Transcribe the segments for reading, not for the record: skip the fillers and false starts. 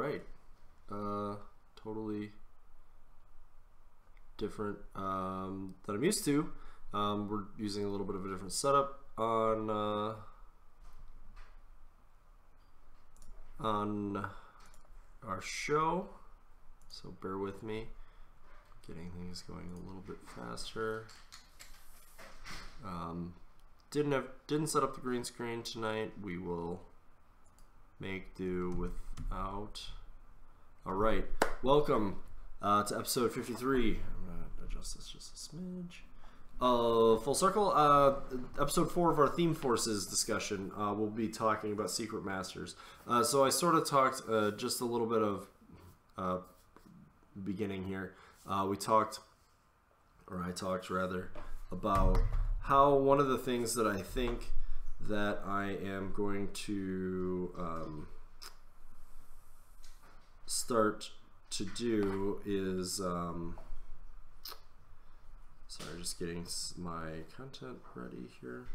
right. Totally different than I'm used to. We're using a little bit of a different setup on our show, so bear with me. Getting things going a little bit faster. Didn't set up the green screen tonight. We will make do without. All right, welcome to episode 53. I'm gonna adjust this just a smidge. Full circle. Episode 4 of our Theme Forces discussion. We'll be talking about Secret Masters. So I sort of talked just a little bit of beginning here. I talked rather, about how one of the things that I think that I am going to start to do is, sorry, just getting my content ready here.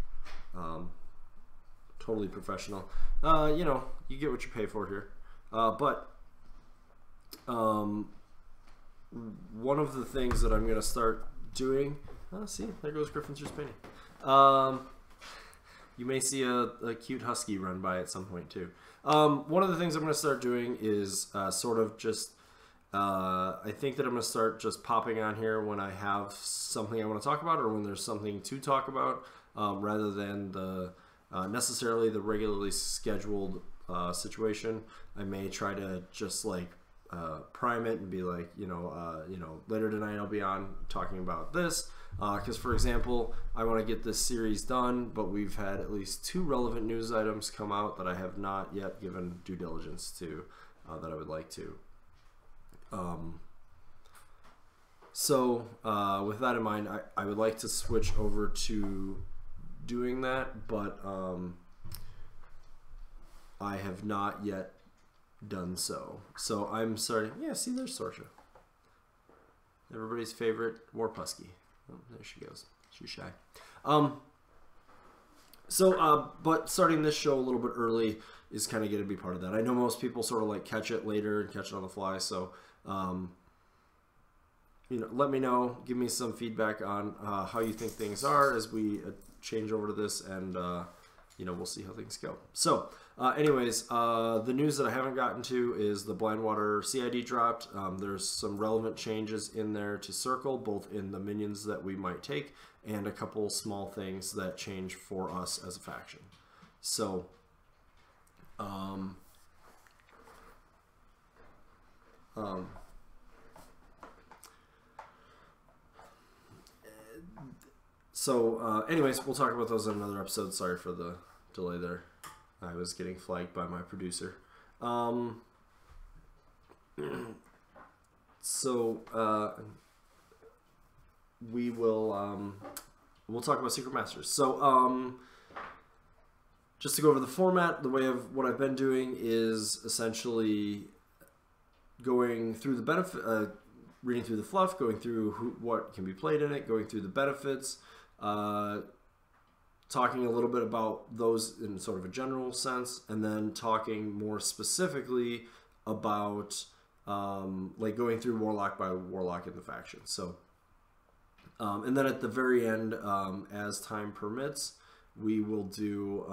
Totally professional. You know, you get what you pay for here. But one of the things that I'm going to start doing, see, there goes Griffin's just painting. You may see a cute husky run by at some point too. One of the things I'm going to start doing is sort of just, I think that I'm going to start just popping on here when I have something I want to talk about or when there's something to talk about, rather than the necessarily the regularly scheduled situation. I may try to just like prime it and be like, you know, later tonight I'll be on talking about this. Because, for example, I want to get this series done, but we've had at least 2 relevant news items come out that I have not yet given due diligence to, that I would like to. So, with that in mind, I would like to switch over to doing that, but I have not yet done so. So I'm starting. Yeah, see, there's Sorsha. Everybody's favorite Warp Husky. Oh, there she goes. She's shy. But starting this show a little bit early is kind of going to be part of that. I know most people sort of like catch it later and catch it on the fly. So, you know, let me know. Give me some feedback on how you think things are as we change over to this, and you know, we'll see how things go. So, anyways, the news that I haven't gotten to is the Blindwater CID dropped. There's some relevant changes in there to Circle, both in the minions that we might take, and a couple small things that change for us as a faction. So, anyways, we'll talk about those in another episode. Sorry for the delay there. I was getting flagged by my producer. We will we'll talk about Secret Masters. So just to go over the format, the way of what I've been doing is essentially going through the benefit, reading through the fluff, going through what can be played in it, going through the benefits, talking a little bit about those in sort of a general sense, and then talking more specifically about like going through Warlock by Warlock in the faction. So, and then at the very end, as time permits, we will do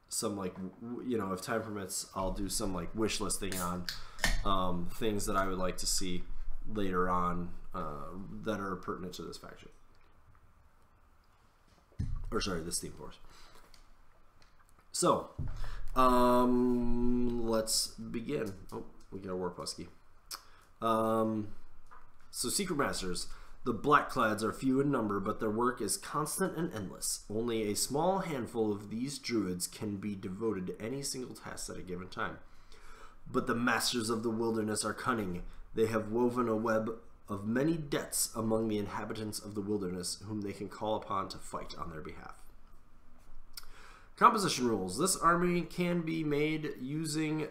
some, like, you know, if time permits, I'll do some like wish listing on things that I would like to see later on that are pertinent to this faction. Or sorry, this Theme Force. So, let's begin. Oh, we got a Warp Husky. So Secret Masters. The Blackclads are few in number, but their work is constant and endless. Only a small handful of these druids can be devoted to any single task at a given time. But the Masters of the Wilderness are cunning. They have woven a web of many debts among the inhabitants of the wilderness, whom they can call upon to fight on their behalf. Composition rules. This army can be made using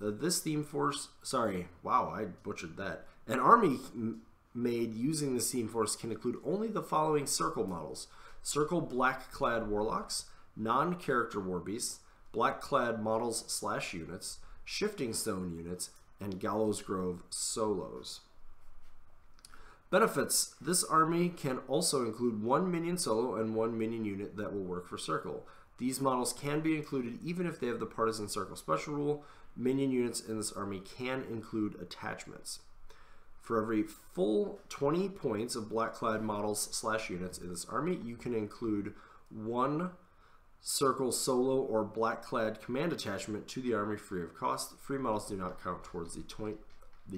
this Theme Force. Sorry, wow, I butchered that. An army made using this Theme Force can include only the following Circle models: Circle Black-clad Warlocks, non-character Warbeasts, Black-clad models/units, Shifting Stone units, and Gallows Grove solos. Benefits. This army can also include 1 minion solo and 1 minion unit that will work for Circle. These models can be included even if they have the Partisan Circle special rule. Minion units in this army can include attachments. For every full 20 points of black-clad models / units in this army, you can include 1 Circle solo or black-clad command attachment to the army free of cost. Free models do not count towards the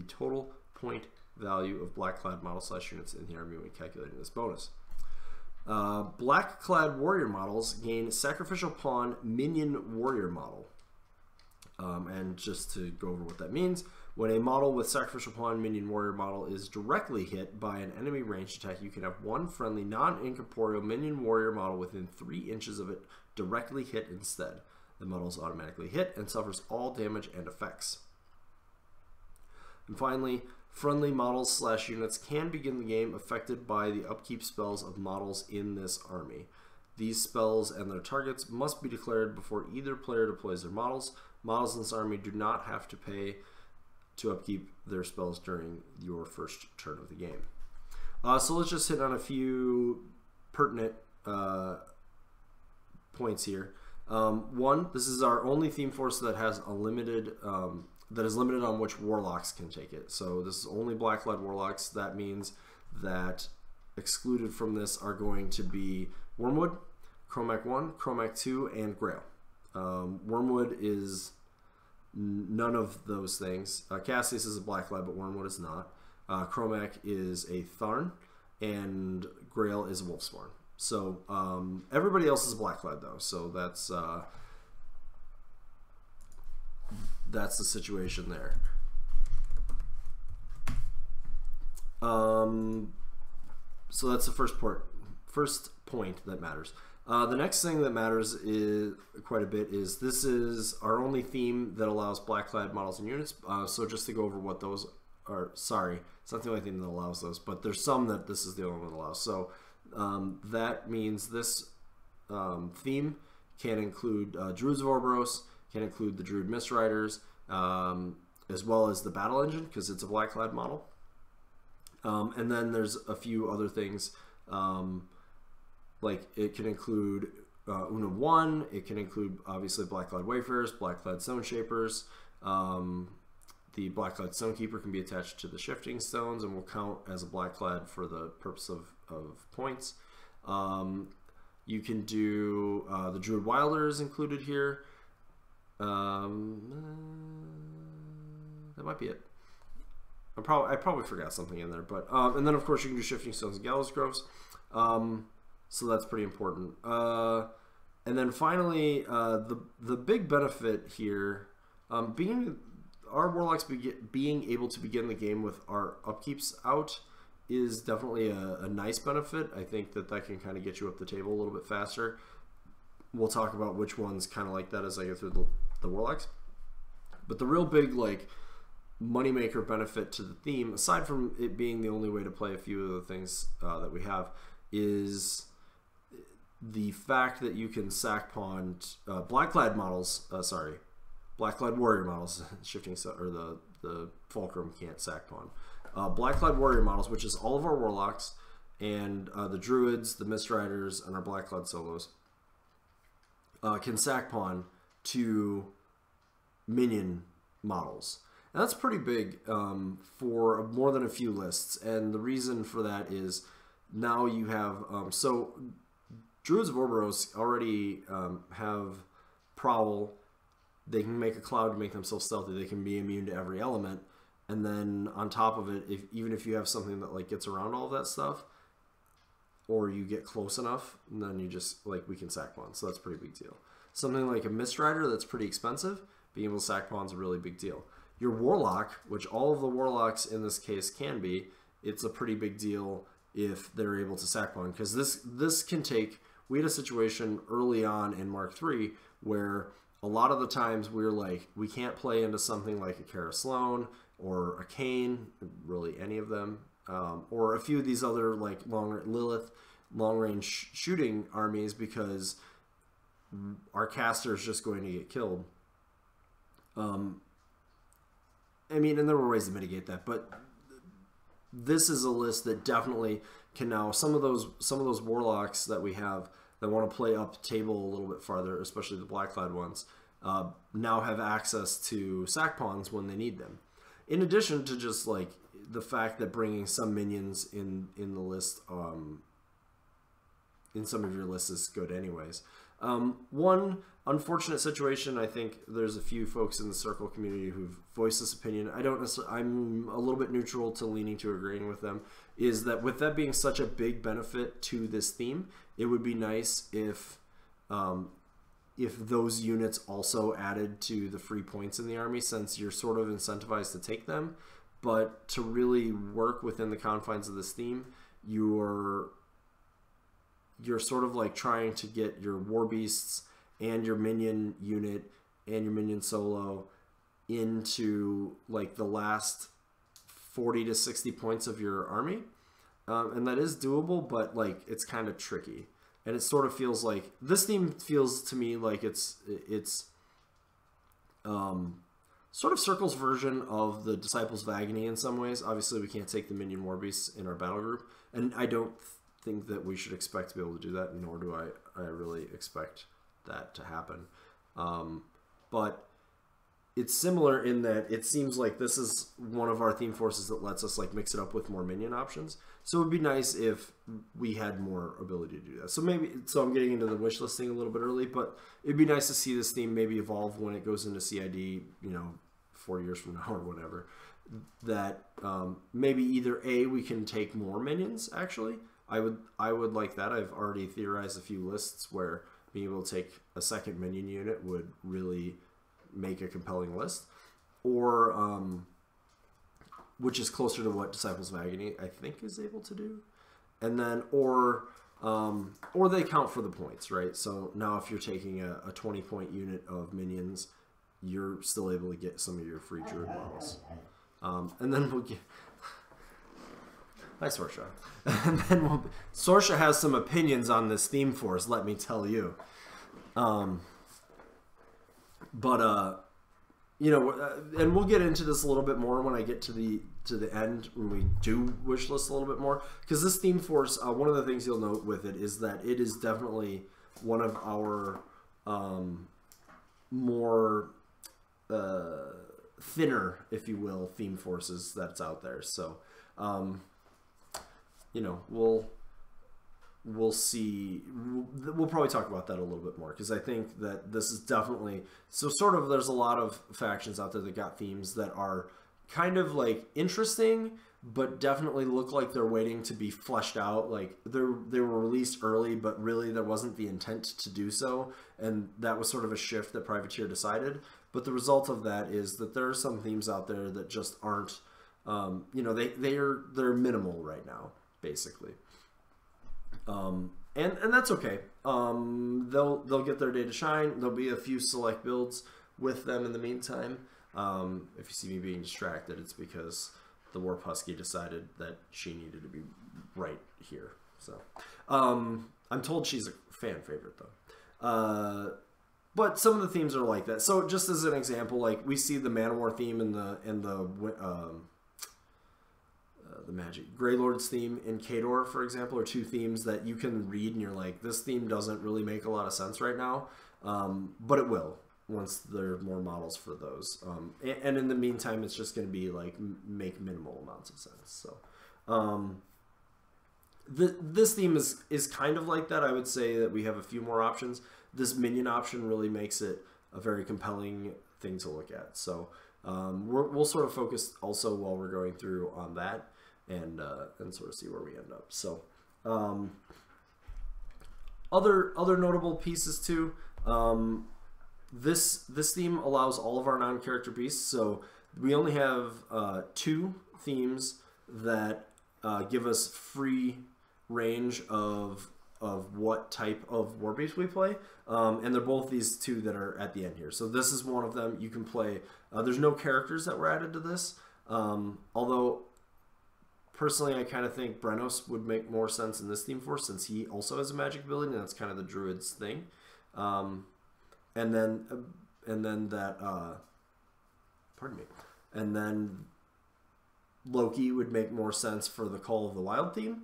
total point value of black-clad model / units in the army when calculating this bonus. Black-clad warrior models gain Sacrificial Pawn Minion Warrior model. And just to go over what that means, when a model with Sacrificial Pawn Minion Warrior model is directly hit by an enemy ranged attack, you can have 1 friendly non-incorporeal Minion Warrior model within 3 inches of it directly hit instead. The model is automatically hit and suffers all damage and effects. And finally, friendly models / units can begin the game affected by the upkeep spells of models in this army. These spells and their targets must be declared before either player deploys their models. Models in this army do not have to pay to upkeep their spells during your first turn of the game. So let's just hit on a few pertinent points here. One, this is our only theme force that has a limited that is limited on which Warlocks can take it. So this is only black-clad Warlocks. That means that excluded from this are going to be Wormwood, Chromac 1, Chromac 2, and Grail. Wormwood is none of those things. Cassius is a black-clad, but Wormwood is not. Chromac is a Tharn, and Grail is a Wolfspawn. So everybody else is black-clad though. So that's the situation there. So that's the first point that matters. The next thing that matters is quite a bit is this is our only theme that allows black-clad models and units. So just to go over what those are, sorry, it's not the only theme that allows those, but there's some that this is the only one that allows. So that means this theme can include Druids of Orboros, can include the Druid Mistriders, as well as the Battle Engine, because it's a black-clad model. And then there's a few other things, like it can include Una 1, it can include obviously black-clad Wayfarers, black-clad Stone Shapers. The black-clad Stonekeeper can be attached to the Shifting Stones and will count as a black-clad for the purpose of points. You can do the Druid Wilder is included here. That might be it. I probably forgot something in there, but and then of course you can do Shifting Stones and Gallows Groves, so that's pretty important. And then finally, the big benefit here, being our Warlocks being able to begin the game with our upkeeps out is definitely a nice benefit. I think that can kind of get you up the table a little bit faster. We'll talk about which ones kind of like that as I go through the Warlocks. But the real big moneymaker benefit to the theme, aside from it being the only way to play a few of the things that we have, is the fact that you can sack pawn black-clad models. Black-clad warrior models. Shifting or the Fulcrum can't sack pawn. Black-clad warrior models, which is all of our Warlocks and the Druids, the Mistriders, and our black-clad solos, can sack pawn to minion models. And that's pretty big for more than a few lists. And the reason for that is now you have so Druids of Orboros already have Prowl. They can make a cloud to make themselves stealthy. They can be immune to every element. And then on top of it, even if you have something that gets around all of that stuff, or you get close enough, and then you just we can sack pawn. So that's a pretty big deal. Something like a Mistrider that's pretty expensive, being able to sack pawn is a really big deal. Your Warlock, which all of the Warlocks in this case can be, it's a pretty big deal if they're able to sack pawn, because this can take. We had a situation early on in Mark III where a lot of the times we can't play into something like a Kara Sloan or a Kane, really any of them, or a few of these other Lilith long-range shooting armies, because our caster is just going to get killed. I mean, and there were ways to mitigate that, but this is a list that definitely can now, some of those warlocks that we have that want to play up table a little bit farther, especially the black-clad ones, now have access to sack pawns when they need them. In addition to just like the fact that bringing some minions in the list, in some of your lists is good anyways. One unfortunate situation, I think there's a few folks in the Circle community who've voiced this opinion. I'm a little bit neutral to leaning to agreeing with them, is that with that being such a big benefit to this theme, it would be nice if those units also added to the free points in the army, since you're sort of incentivized to take them. But to really work within the confines of this theme, you're sort of like trying to get your war beasts and your minion unit and your minion solo into like the last 40 to 60 points of your army. And that is doable, but like it's kind of tricky. And it sort of feels like this theme feels to me like it's sort of Circle's version of the Disciples of Agony in some ways. Obviously, we can't take the minion war beasts in our battle group, and I don't think that we should expect to be able to do that, nor do I really expect that to happen. But it's similar in that it seems like this is one of our theme forces that lets us like mix it up with more minion options. So it would be nice if we had more ability to do that. So I'm getting into the wish list thing a little bit early, but it'd be nice to see this theme maybe evolve when it goes into CID, 4 years from now or whatever. That maybe either A, we can take more minions actually. I would like that. I've already theorized a few lists where being able to take a second minion unit would really make a compelling list, or which is closer to what Disciples of Agony I think is able to do, and then or they count for the points, right? So now if you're taking a 20-point unit of minions, you're still able to get some of your free Druid models, and then we'll get. Hi, Sorsha. And then Sorsha has some opinions on this theme force, let me tell you. And we'll get into this a little bit more when I get to the end, when we do wish list a little bit more, because this theme force, one of the things you'll note with it is that it is definitely one of our more thinner, if you will, theme forces that's out there. So we'll see. We'll probably talk about that a little bit more, because I think that this is definitely, so sort of there's a lot of factions out there that got themes that are kind of like interesting, but definitely look like they're waiting to be fleshed out. Like they were released early, but really there wasn't the intent to do so, and that was sort of a shift that Privateer decided. But the result of that is that there are some themes out there that just aren't, they're minimal right now, basically. And that's okay. They'll get their day to shine. There'll be a few select builds with them in the meantime. If you see me being distracted, it's because the Warp Husky decided that she needed to be right here. So I'm told she's a fan favorite though. But some of the themes are like that. So just as an example, like we see the Man War theme and the Magic Grey Lord's theme in Kador, for example, are two themes that you can read and you're like, this theme doesn't really make a lot of sense right now, but it will once there are more models for those. And in the meantime, it's just going to be like make minimal amounts of sense. So this theme is kind of like that. I would say that we have a few more options. This minion option really makes it a very compelling thing to look at. So we'll sort of focus also while we're going through on that. And sort of see where we end up. So, other notable pieces too. This theme allows all of our non-character beasts. So we only have 2 themes that give us free range of what type of war beast we play, and they're both these 2 that are at the end here. So this is one of them. You can play. There's no characters that were added to this, although. Personally, I kind of think Brenos would make more sense in this theme force, since he also has a magic ability, and that's kind of the Druid's thing. And then that, pardon me, and then Loki would make more sense for the Call of the Wild theme.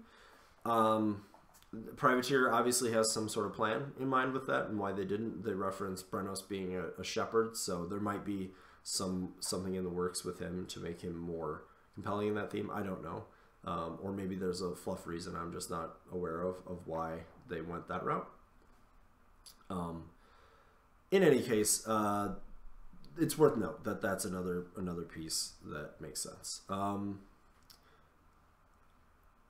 Privateer obviously has some sort of plan in mind with that, and why they didn't. They reference Brenos being a shepherd, so there might be something in the works with him to make him more compelling in that theme. I don't know. Or maybe there's a fluff reason I'm just not aware of why they went that route. In any case, it's worth note that that's another piece that makes sense.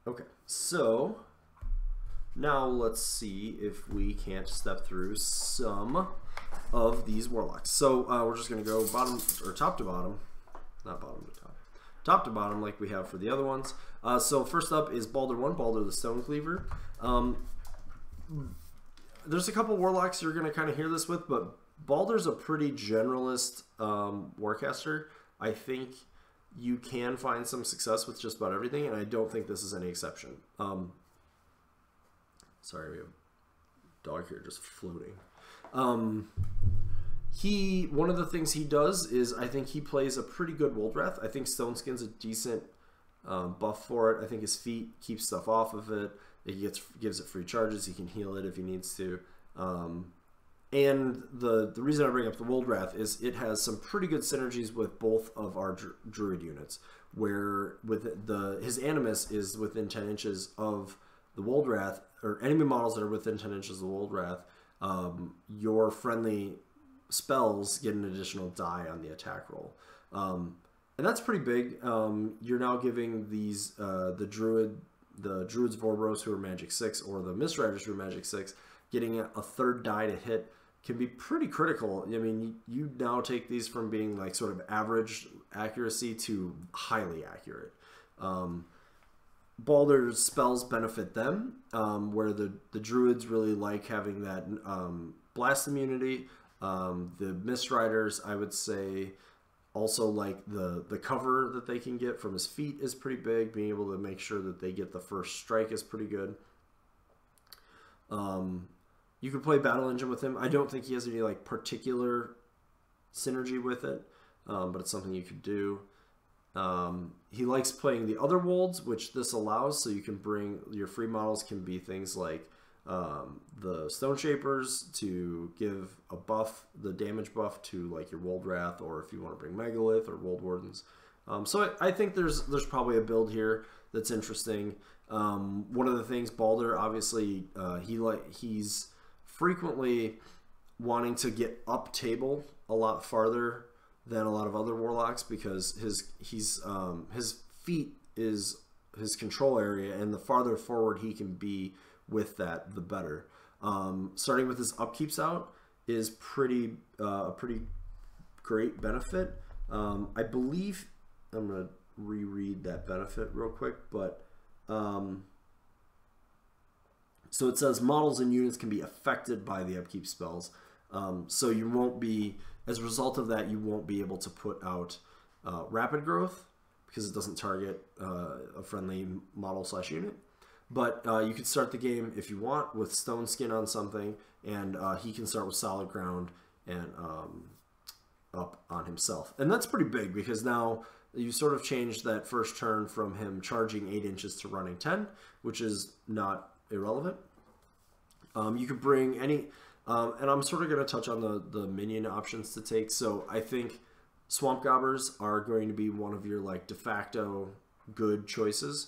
Okay, so now let's see if we can't step through some of these Warlocks. So we're just going to go top to bottom, not bottom to top. Top to bottom like we have for the other ones. So first up is Balder 1, Balder the Stone Cleaver. There's a couple Warlocks you're going to kind of hear this with, but Balder's a pretty generalist Warcaster. I think you can find some success with just about everything, and I don't think this is any exception. Sorry, we have a dog here just floating. One of the things he does is I think he plays a pretty good Woldrath. I think Stone Skin's a decent buff for it. I think his feet keep stuff off of it. It gives it free charges. He can heal it if he needs to. And the reason I bring up the Woldrath is it has some pretty good synergies with both of our Druid units, where his Animus is within 10 inches of the Woldrath, or enemy models that are within 10 inches of the Woldrath. Your friendly spells get an additional die on the attack roll. And that's pretty big. You're now giving these the Druid's Vorboros who are Magic 6 or the Mistriders who are Magic 6, getting a third die to hit can be pretty critical. I mean, you now take these from being like sort of average accuracy to highly accurate. Balder's spells benefit them, where the Druids really like having that blast immunity. The Mistriders, I would say, also like the cover that they can get from his feet is pretty big. Being able to make sure that they get the first strike is pretty good. You could play Battle Engine with him. I don't think he has any like particular synergy with it, but it's something you could do. He likes playing the other Wolds, which this allows, so you can bring your free models can be things like the Stone Shapers to give a buff, the damage buff to like your Woldrath, or if you want to bring Megalith or Wold Wardens. So I think there's probably a build here that's interesting. One of the things, Balder, obviously, he's frequently wanting to get up table a lot farther than a lot of other Warlocks, because his feet is his control area, and the farther forward he can be with that, the better. Starting with his upkeeps out is a pretty great benefit. I believe I'm gonna reread that benefit real quick, but so it says models and units can be affected by the upkeep spells. So you won't be, as a result of that, you won't be able to put out rapid growth because it doesn't target a friendly model / unit. But you can start the game if you want with Stone Skin on something, and he can start with Solid Ground and up on himself. And that's pretty big, because now you sort of changed that first turn from him charging 8 inches to running 10, which is not irrelevant. You could bring any, and I'm sort of going to touch on the minion options to take. So I think Swamp Gobbers are going to be one of your like de facto good choices,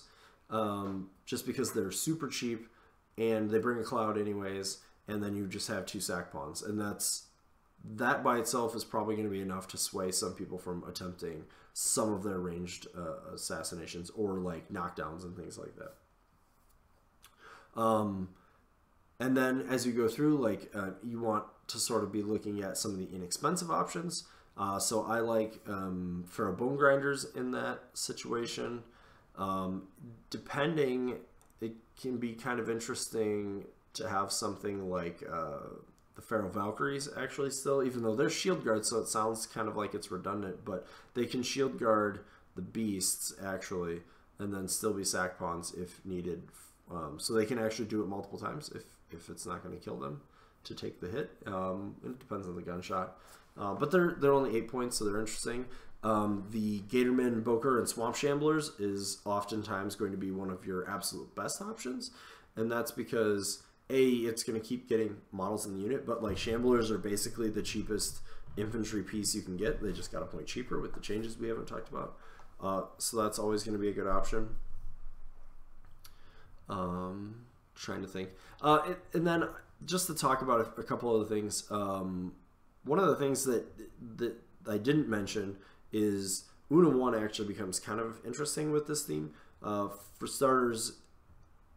just because they're super cheap and they bring a cloud anyways, and then you just have 2 sack pawns, and that by itself is probably going to be enough to sway some people from attempting some of their ranged assassinations or like knockdowns and things like that. And then as you go through, like you want to sort of be looking at some of the inexpensive options. So I like Pharaoh Bone Grinders in that situation. Depending, it can be kind of interesting to have something like the Pharaoh Valkyries actually still, even though they're shield guards, so it sounds kind of like it's redundant, but they can shield guard the beasts actually, and then still be sack pawns if needed. So they can actually do it multiple times if it's not going to kill them to take the hit. It depends on the gunshot. But they're only 8 points, so they're interesting. The Gator Man Invoker and Swamp Shamblers is oftentimes going to be one of your absolute best options, and that's because it's going to keep getting models in the unit, but like Shamblers are basically the cheapest infantry piece you can get. They just got a point cheaper with the changes we haven't talked about, so that's always going to be a good option. Trying to think, and then just to talk about a couple other things. One of the things that I didn't mention is Una 1 actually becomes kind of interesting with this theme. For starters,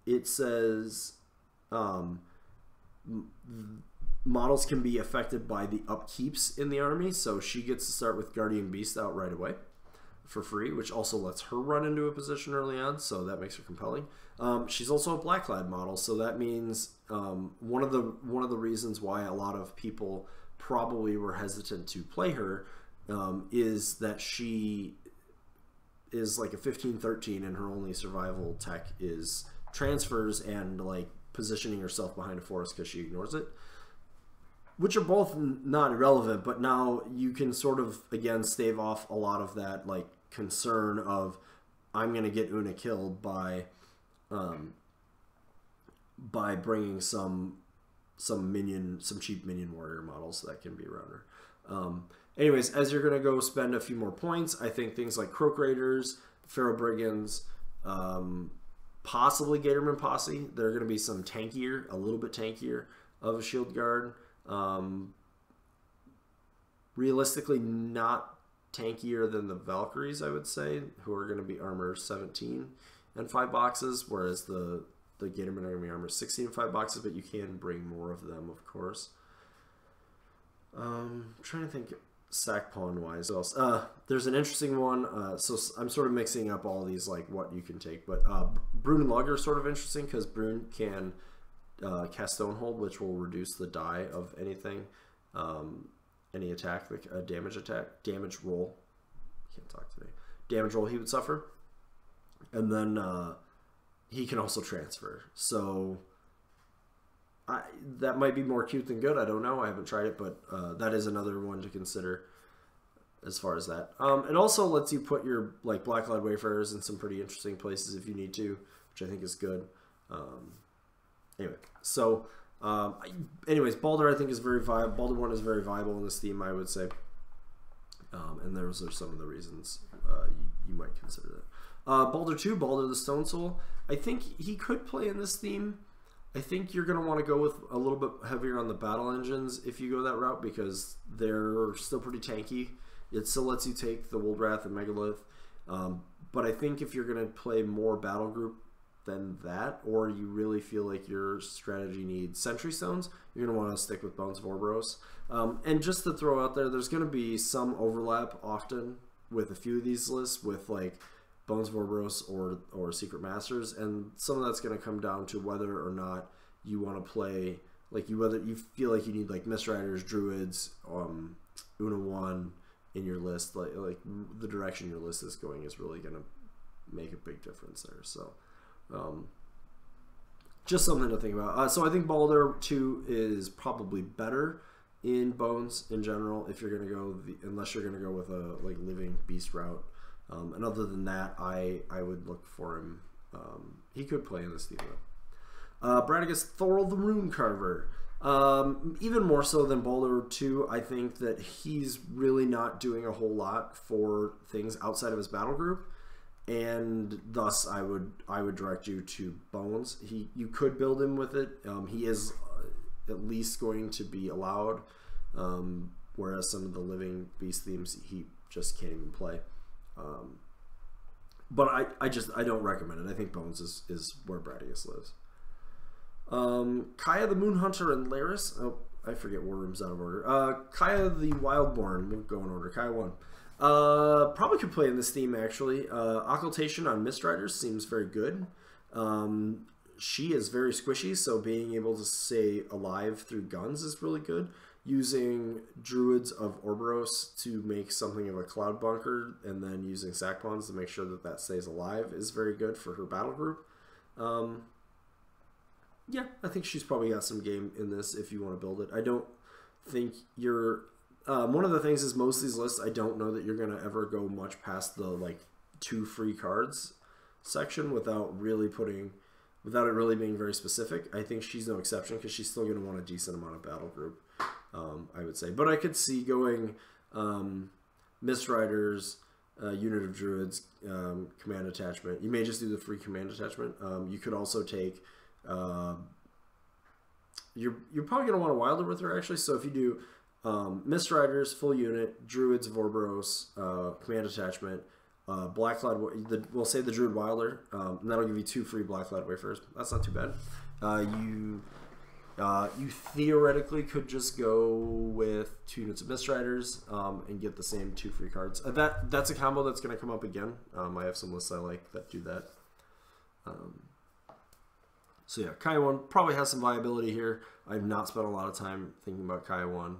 it says models can be affected by the upkeeps in the army, so she gets to start with Guardian Beast out right away for free, which also lets her run into a position early on, so that makes her compelling. She's also a Blackclad model, so that means one of the reasons why a lot of people probably were hesitant to play her is that she is like a 15-13 and her only survival tech is transfers and like positioning herself behind a forest because she ignores it, which are both not irrelevant, but now you can sort of again stave off a lot of that like concern of I'm going to get Una killed by bringing some cheap minion warrior models that can be around her. Anyways, as you're going to go spend a few more points, I think things like Croak Raiders, Pharaoh Brigands, possibly Gatorman Posse, they're going to be some tankier, a little bit tankier of a shield guard. Realistically, not tankier than the Valkyries, I would say, who are going to be armor 17 and 5 boxes, whereas the Gatorman are going to be armor 16 and 5 boxes, but you can bring more of them, of course. I'm trying to think sack pawn wise. There's an interesting one. So I'm sort of mixing up all these like what you can take, but Brune and Lugger is sort of interesting because Brune can cast Stonehold, which will reduce the die of anything, any attack, like a damage roll. Can't talk today. Damage roll he would suffer, and then he can also transfer. So that might be more cute than good. I don't know. I haven't tried it, but that is another one to consider as far as that. It also lets you put your like Blackclad Wayfarers in some pretty interesting places if you need to, which I think is good. Anyway, so anyways, Balder I think is very viable. Balder 1 is very viable in this theme, I would say. And those are some of the reasons you might consider that. Balder 2, Balder the Stone Soul. I think he could play in this theme. I think you're going to want to go with a little bit heavier on the battle engines if you go that route because they're still pretty tanky. It still lets you take the Woldrath and Megalith. But I think if you're going to play more battle group than that, or you really feel like your strategy needs Sentry Stones, you're going to want to stick with Bones of Orboros. And just to throw out there, there's going to be some overlap often with a few of these lists with like Bones of Orboros or Secret Masters, and some of that's going to come down to whether or not you want to play, like whether you feel like you need like Mist Riders, Druids, Una 1 in your list, like the direction your list is going is really going to make a big difference there. So just something to think about. So I think Balder 2 is probably better in Bones in general if you're going to go, unless you're going to go with a like Living Beast route. And other than that, I would look for him. He could play in this theme though. Bradigus Thorl the Rune Carver. Even more so than Balder 2, I think that he's really not doing a whole lot for things outside of his battle group, and thus I would direct you to Bones. You could build him with it. He is at least going to be allowed, whereas some of the Living Beast themes he just can't even play. But I don't recommend it. I think Bones is where Bradius lives. Kaya the Moonhunter and Laris. Oh, I forget War Room's out of order. Kaya the Wildborn. We'll go in order. Kaya 1. Probably could play in this theme actually. Occultation on Mist Riders seems very good. She is very squishy, so being able to stay alive through guns is really good. Using Druids of Orboros to make something of a Cloud Bunker, and then using Sack Pawns to make sure that that stays alive is very good for her battle group. Yeah, I think she's probably got some game in this if you want to build it. I don't think you're one of the things is most of these lists, I don't know that you're going to ever go much past the like 2 free cards section without it really being very specific. I think she's no exception because she's still going to want a decent amount of battle group, I would say. But I could see going Mist Riders, unit of Druids, command attachment. You may just do the free command attachment. You could also take... you're probably going to want a Wilder with her, actually. So if you do Mist Riders, full unit, Druids, Vorboros, command attachment, Blackcloud, we'll say the Druid Wilder, and that'll give you 2 free Blackcloud Wayfarers. That's not too bad. You theoretically could just go with 2 units of Mist Riders and get the same 2 free cards. That's a combo that's going to come up again. I have some lists I like that do that. So yeah, Kaya 1 probably has some viability here. I've not spent a lot of time thinking about Kaya 1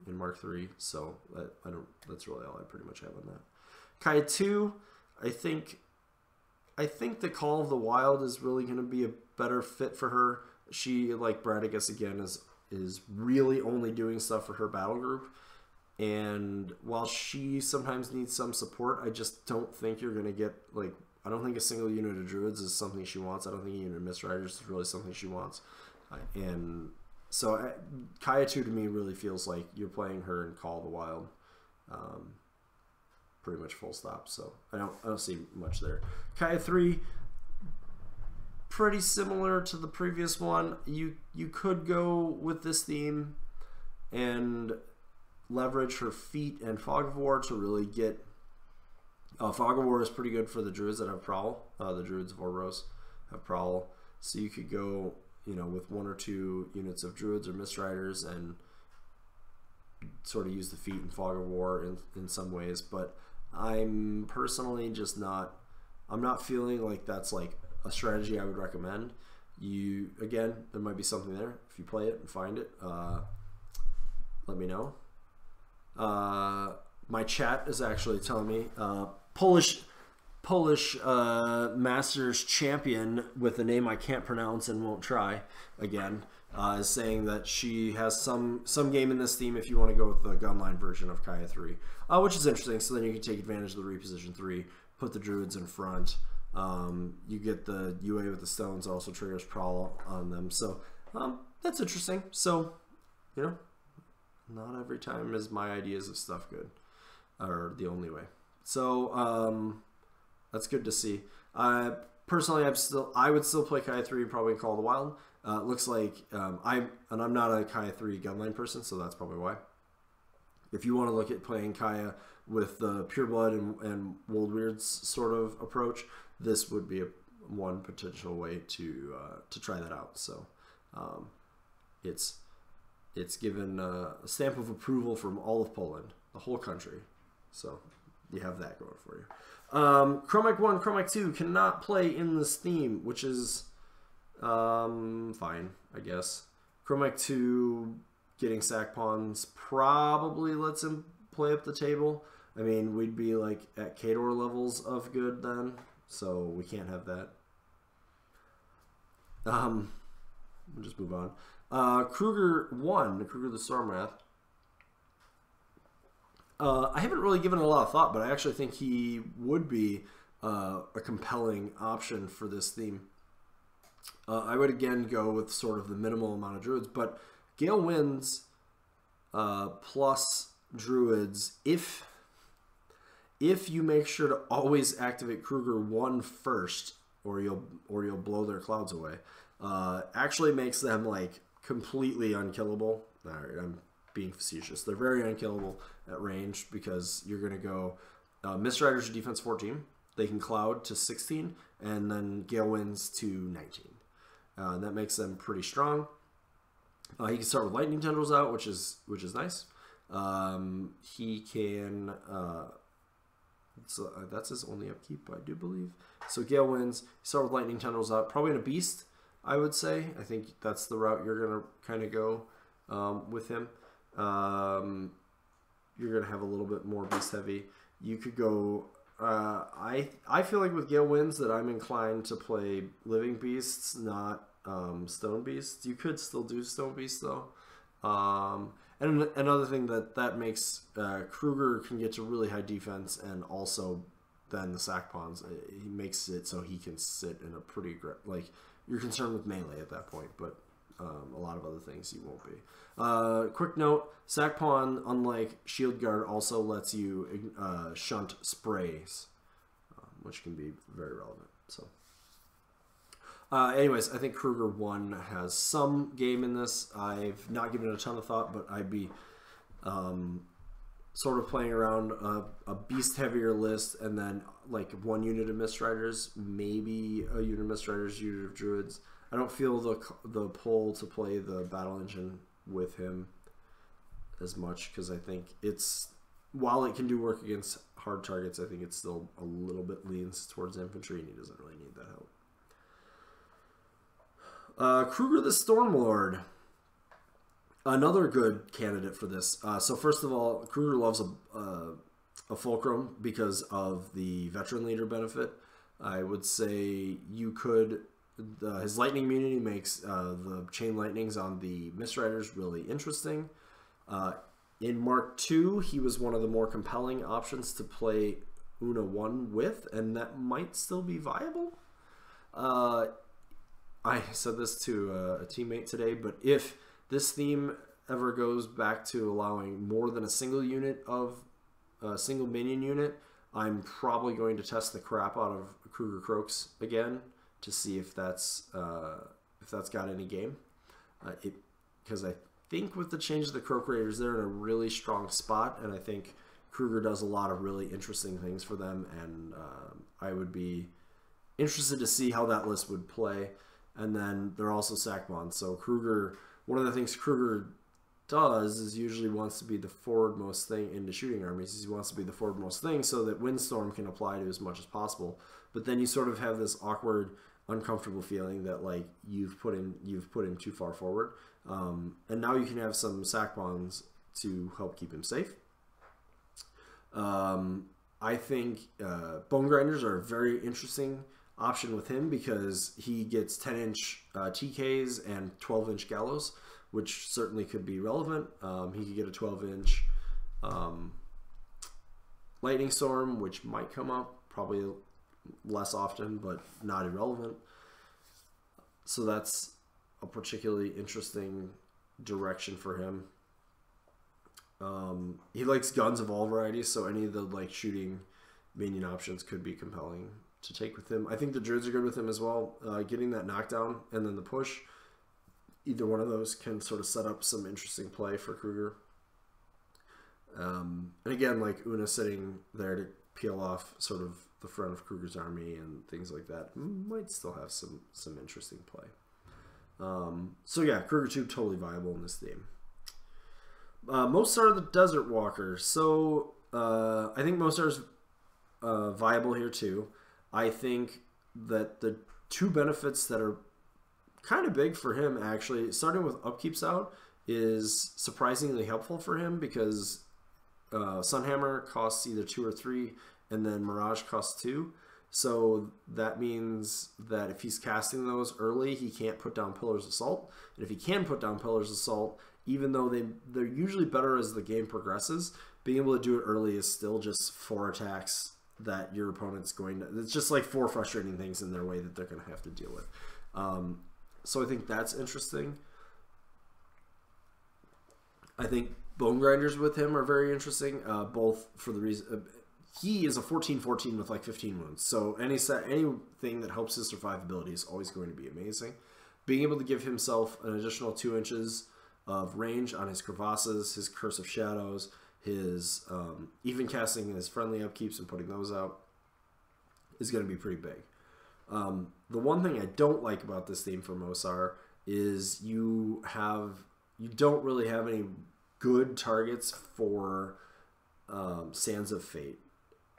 in Mark 3, so that's really all I pretty much have on that. Kaya 2, I think the Call of the Wild is really going to be a better fit for her. She, like Brad, I guess again, is really only doing stuff for her battle group. And while she sometimes needs some support, I just don't think you're going to get, like, I don't think a single unit of Druids is something she wants. I don't think a unit of Mist Riders is really something she wants. And so Kaya 2 to me really feels like you're playing her in Call of the Wild. Pretty much full stop. So I don't see much there. Kaya 3, pretty similar to the previous one. You could go with this theme and leverage her feet and Fog of War to really get... Fog of War is pretty good for the Druids that have Prowl. The Druids of Orros have Prowl. So you could go, with 1 or 2 units of Druids or Mist Riders and sort of use the feet and Fog of War in some ways. But I'm personally just not... I'm not feeling like that's like a strategy I would recommend. Again, there might be something there. If you play it and find it, let me know. My chat is actually telling me Polish Masters champion with a name I can't pronounce and won't try again is saying that she has some game in this theme if you want to go with the gunline version of Kaya 3, which is interesting. So then you can take advantage of the reposition 3, put the Druids in front. You get the UA with the stones, also triggers Prowl on them. So that's interesting. So, not every time is my ideas of stuff good, or the only way. So that's good to see. Personally, I would still play Kaya 3 and probably Call of the Wild. It looks like I'm not a Kaya 3 gunline person, so that's probably why. If you want to look at playing Kaya with the Pure Blood and Wold Weirds sort of approach, this would be one potential way to try that out. So it's given a stamp of approval from all of Poland, the whole country. So you have that going for you. Chromac 1, Chromac 2 cannot play in this theme, which is fine, I guess. Chromac 2 getting sack pawns probably lets him play up the table. I mean, we'd be like at Kador levels of good then, so we can't have that. We'll just move on. Kruger 1, Kruger the Stormwrath. I haven't really given it a lot of thought, but I actually think he would be a compelling option for this theme. I would again go with sort of the minimal amount of Druids, but Gale Winds plus Druids, if you make sure to always activate Kruger 1 first, or you'll blow their clouds away, actually makes them like completely unkillable. All right, I'm being facetious. They're very unkillable at range because you're going to go Mist Riders are defense 14. They can cloud to 16, and then Gale Winds to 19. That makes them pretty strong. He can start with Lightning Tendrils out, which is nice. He can... so that's his only upkeep, I do believe. So Gale Winds, start with Lightning Tendrils out. Probably in a Beast, I would say. I think that's the route you're going to kind of go with him. You're going to have a little bit more Beast heavy. You could go... I feel like with Gale Winds that I'm inclined to play Living Beasts, not Stone Beasts. You could still do Stone Beasts, though. And And another thing that makes Kruger can get to really high defense, and also then the sack pawns, he makes it so he can sit in a pretty like you're concerned with melee at that point, but a lot of other things you won't be. Quick note: sack pawn, unlike shield guard, also lets you shunt sprays, which can be very relevant. So. Anyways, I think Kruger 1 has some game in this. I've not given it a ton of thought, but I'd be sort of playing around a beast heavier list, and then like 1 unit of Mistriders, maybe a unit of Mistriders, unit of Druids. I don't feel the pull to play the battle engine with him as much, because I think while it can do work against hard targets, I think it's still a little bit leans towards infantry, and he doesn't really need that help. Kruger the Stormlord, another good candidate for this. So first of all, Kruger loves a fulcrum because of the veteran leader benefit. I would say you could, his lightning immunity makes the chain lightnings on the Mistriders really interesting. In Mark II, he was one of the more compelling options to play Una 1 with, and that might still be viable. I said this to a teammate today, but if this theme ever goes back to allowing more than a single unit of a single minion unit, I'm probably going to test the crap out of Kruger Croaks again to see if that's got any game. Because I think with the change of the Croak Raiders, they're in a really strong spot, and I think Kruger does a lot of really interesting things for them, and I would be interested to see how that list would play. And then they're also sack bonds. So Kruger, one of the things Kruger does is usually wants to be the forwardmost thing into shooting armies. He wants to be the forwardmost thing so that Windstorm can apply to as much as possible. But then you sort of have this awkward, uncomfortable feeling that like you've put him too far forward. And now you can have some sack bonds to help keep him safe. I think Bone Grinders are a very interesting option with him because he gets 10-inch TKs and 12-inch gallows, which certainly could be relevant. He could get a 12-inch lightning storm, which might come up, probably less often, but not irrelevant. So that's a particularly interesting direction for him. He likes guns of all varieties, so any of the like shooting minion options could be compelling to take with him. I think the Druids are good with him as well. Getting that knockdown and then the push, either one of those can sort of set up some interesting play for Kruger. And again, like Una sitting there to peel off sort of the front of Kruger's army and things like that might still have some interesting play. So yeah, Kruger 2 totally viable in this theme. Mosar the Desert Walker. So I think Mosar's viable here too. I think that the two benefits that are kind of big for him, actually, starting with upkeeps out, is surprisingly helpful for him because Sunhammer costs either 2 or 3, and then Mirage costs 2. So that means that if he's casting those early, he can't put down Pillar's Assault. And if he can put down Pillar's Assault, even though they're usually better as the game progresses, being able to do it early is still just 4 attacks that your opponent's going to... It's just like 4 frustrating things in their way that they're going to have to deal with. So I think that's interesting. I think Bone Grinders with him are very interesting, both for the reason... he is a 14/14 with like 15 wounds, so anything that helps his survivability is always going to be amazing. Being able to give himself an additional 2 inches of range on his crevasses, his Curse of Shadows, his even casting his friendly upkeeps and putting those out is going to be pretty big. The one thing I don't like about this theme for Mosar is you don't really have any good targets for Sands of Fate,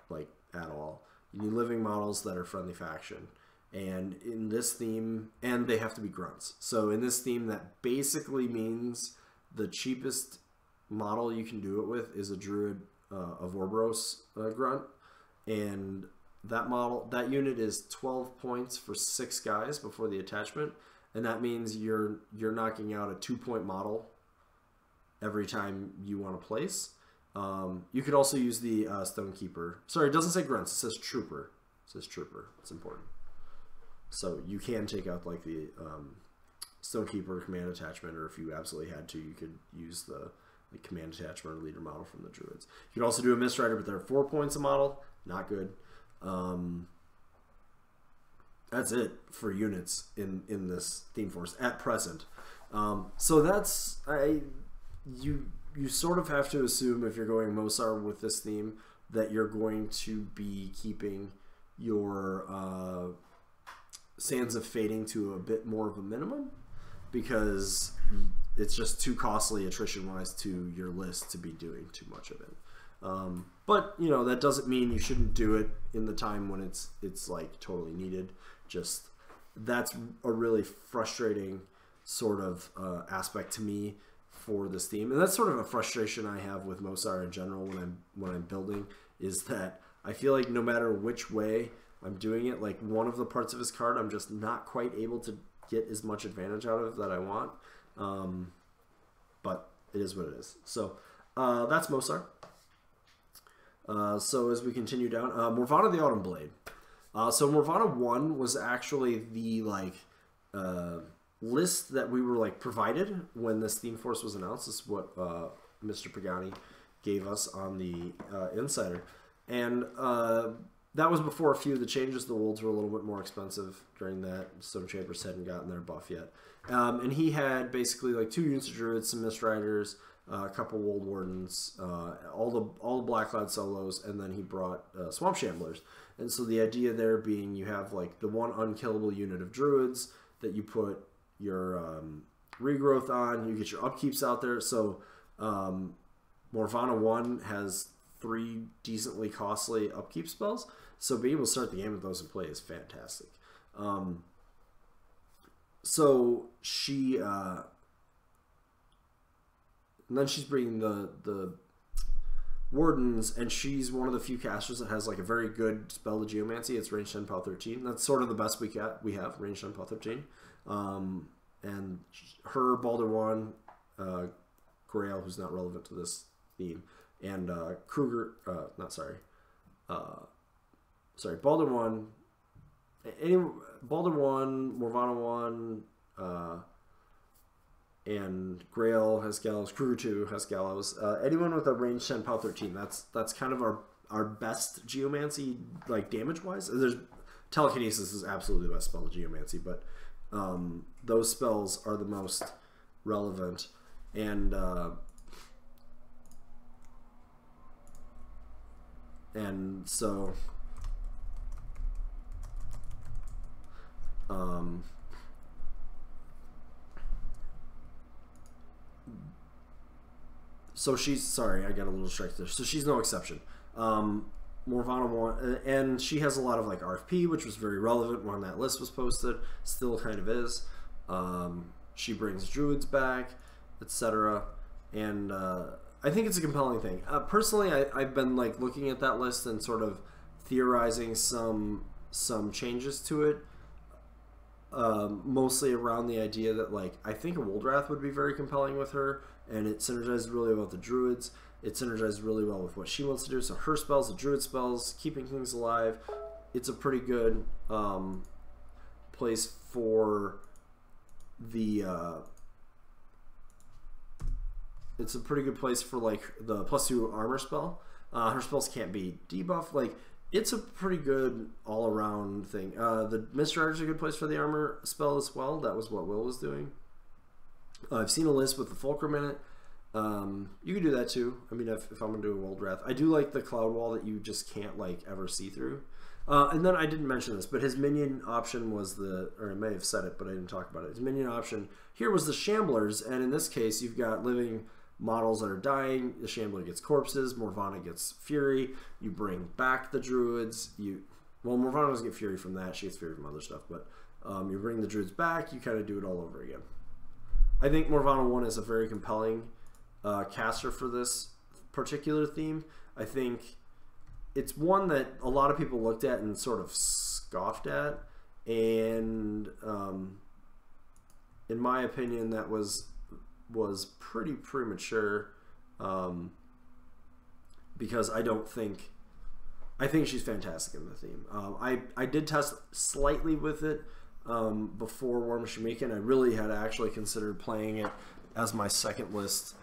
like at all. You need living models that are friendly faction, and in this theme, and they have to be grunts. So in this theme, that basically means the cheapest model you can do it with is a Druid of Orboros grunt, and that unit is 12 points for 6 guys before the attachment, and that means you're knocking out a 2-point model every time you want to place. You could also use the Stonekeeper. Sorry, it doesn't say grunts. It says trooper. It says trooper. It's important. So you can take out like the Stonekeeper command attachment, or if you absolutely had to, you could use the command attachment or leader model from the Druids. You could also do a Mistrider, but they're 4 points a model. Not good. That's it for units in this theme force at present. So that's you sort of have to assume, if you're going Mosar with this theme, that you're going to be keeping your Sands of Fading to a bit more of a minimum, because it's just too costly attrition-wise to your list to be doing too much of it. But you know, that doesn't mean you shouldn't do it in the time when it's like totally needed. Just that's a really frustrating sort of aspect to me for this theme, and that's sort of a frustration I have with Mosar in general when I'm building, is that I feel like no matter which way I'm doing it, like one of the parts of his card I'm just not quite able to get as much advantage out of that I want. But it is what it is. So that's Mosar. So as we continue down, Morvana the Autumn Blade. So Morvana 1 was actually the list that we were provided when this theme force was announced. This is what Mr. Pagani gave us on the Insider, and that was before a few of the changes. The Wolds were a little bit more expensive during that. Stone Chambers hadn't gotten their buff yet, and he had basically 2 units of Druids, some Mistriders, a couple Wold Wardens, all the Blackcloud solos, and then he brought Swamp Shamblers. And so the idea there being, you have the one unkillable unit of Druids that you put your regrowth on, you get your upkeeps out there. So Morvana 1 has 3 decently costly upkeep spells, so being able to start the game with those in play is fantastic. So she and then she's bringing the Wardens, and she's one of the few casters that has a very good spell to Geomancy. It's range 10, power 13. That's sort of the best we have, range 10, power 13. And her, Balder 1, Grail, who's not relevant to this theme, and Kruger, Balder 1, Balder 1, Morvana 1, and Grail has Gallows, Kruger 2 has Gallows. Anyone with a range 10, power 13, that's kind of our best Geomancy, damage-wise. There's Telekinesis is absolutely the best spell to Geomancy, but those spells are the most relevant, and so so she's, sorry, I got a little distracted there. So she's no exception. Morvana 1, and she has a lot of RFP, which was very relevant when that list was posted, still kind of is. She brings Druids back, etc. And I think it's a compelling thing. Personally, I've been looking at that list and sort of theorizing some changes to it, mostly around the idea that I think a Woldrath would be very compelling with her, and it synergizes really well with the Druids. It synergizes really well with what she wants to do. So her spells, the Druid spells, keeping things alive, it's a pretty good place for the it's a pretty good place for the +2 armor spell. Her spells can't be debuffed. It's a pretty good all-around thing. The Mistrider is a good place for the armor spell as well. That was what Will was doing. I've seen a list with the Fulcrum in it. You can do that too. I mean, if I'm going to do a Woldrath. I do like the Cloud Wall that you just can't ever see through. And then I didn't mention this, but his minion option was or I may have said it, but I didn't talk about it. His minion option here was the Shamblers, and in this case, you've got living models that are dying. The Shambler gets corpses. Morvana gets Fury. You bring back the Druids. Well, Morvana doesn't get Fury from that. She gets Fury from other stuff, but you bring the Druids back. You kind of do it all over again. I think Morvana 1 is a very compelling caster for this particular theme. I think it's one that a lot of people looked at and sort of scoffed at, and in my opinion, that was was pretty premature, because I think she's fantastic in the theme. I did test slightly with it before War Machine Weekend. I really had actually considered playing it as my second list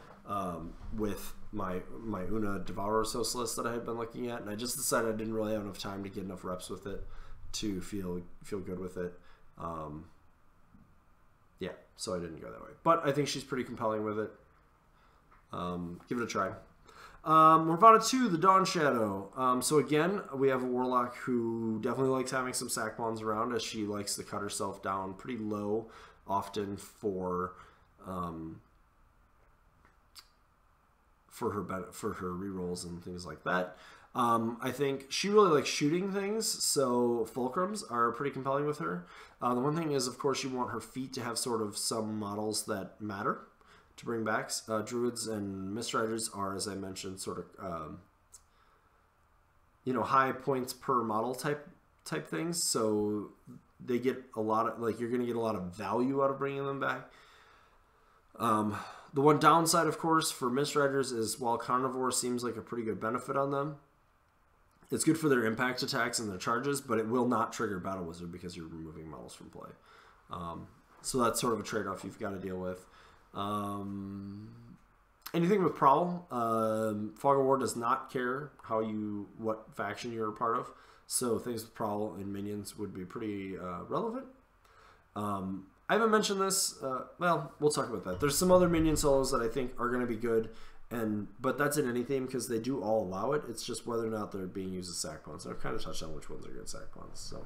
with my Una Devourer Sos list that I had been looking at, and I just decided I didn't really have enough time to get enough reps with it to feel good with it. Yeah, so I didn't go that way. But I think she's pretty compelling with it. Give it a try. Morvana 2, the Dawn Shadow. So again, we have a Warlock who definitely likes having some sack pawns around, as she likes to cut herself down pretty low, often for her rerolls and things like that. I think she really likes shooting things, so fulcrums are pretty compelling with her. The one thing is, of course, you want her feet to have sort of some models that matter to bring back. Druids and Mistriders are, as I mentioned, sort of high points per model type things, so they get a lot of, like, you're going to get a lot of value out of bringing them back. The one downside, of course, for Mistriders is while Carnivore seems like a pretty good benefit on them, it's good for their impact attacks and their charges, but it will not trigger Battle Wizard because you're removing models from play. So that's sort of a trade-off you've got to deal with. Anything with Prowl, Fog of War does not care what faction you're a part of, so things with Prowl and minions would be pretty relevant. I haven't mentioned this. Well, we'll talk about that. There's some other minion solos that I think are going to be good, but that's in any theme because they do all allow it. It's just whether or not they're being used as sack pawns. I've kind of touched on which ones are good sack pawns. So,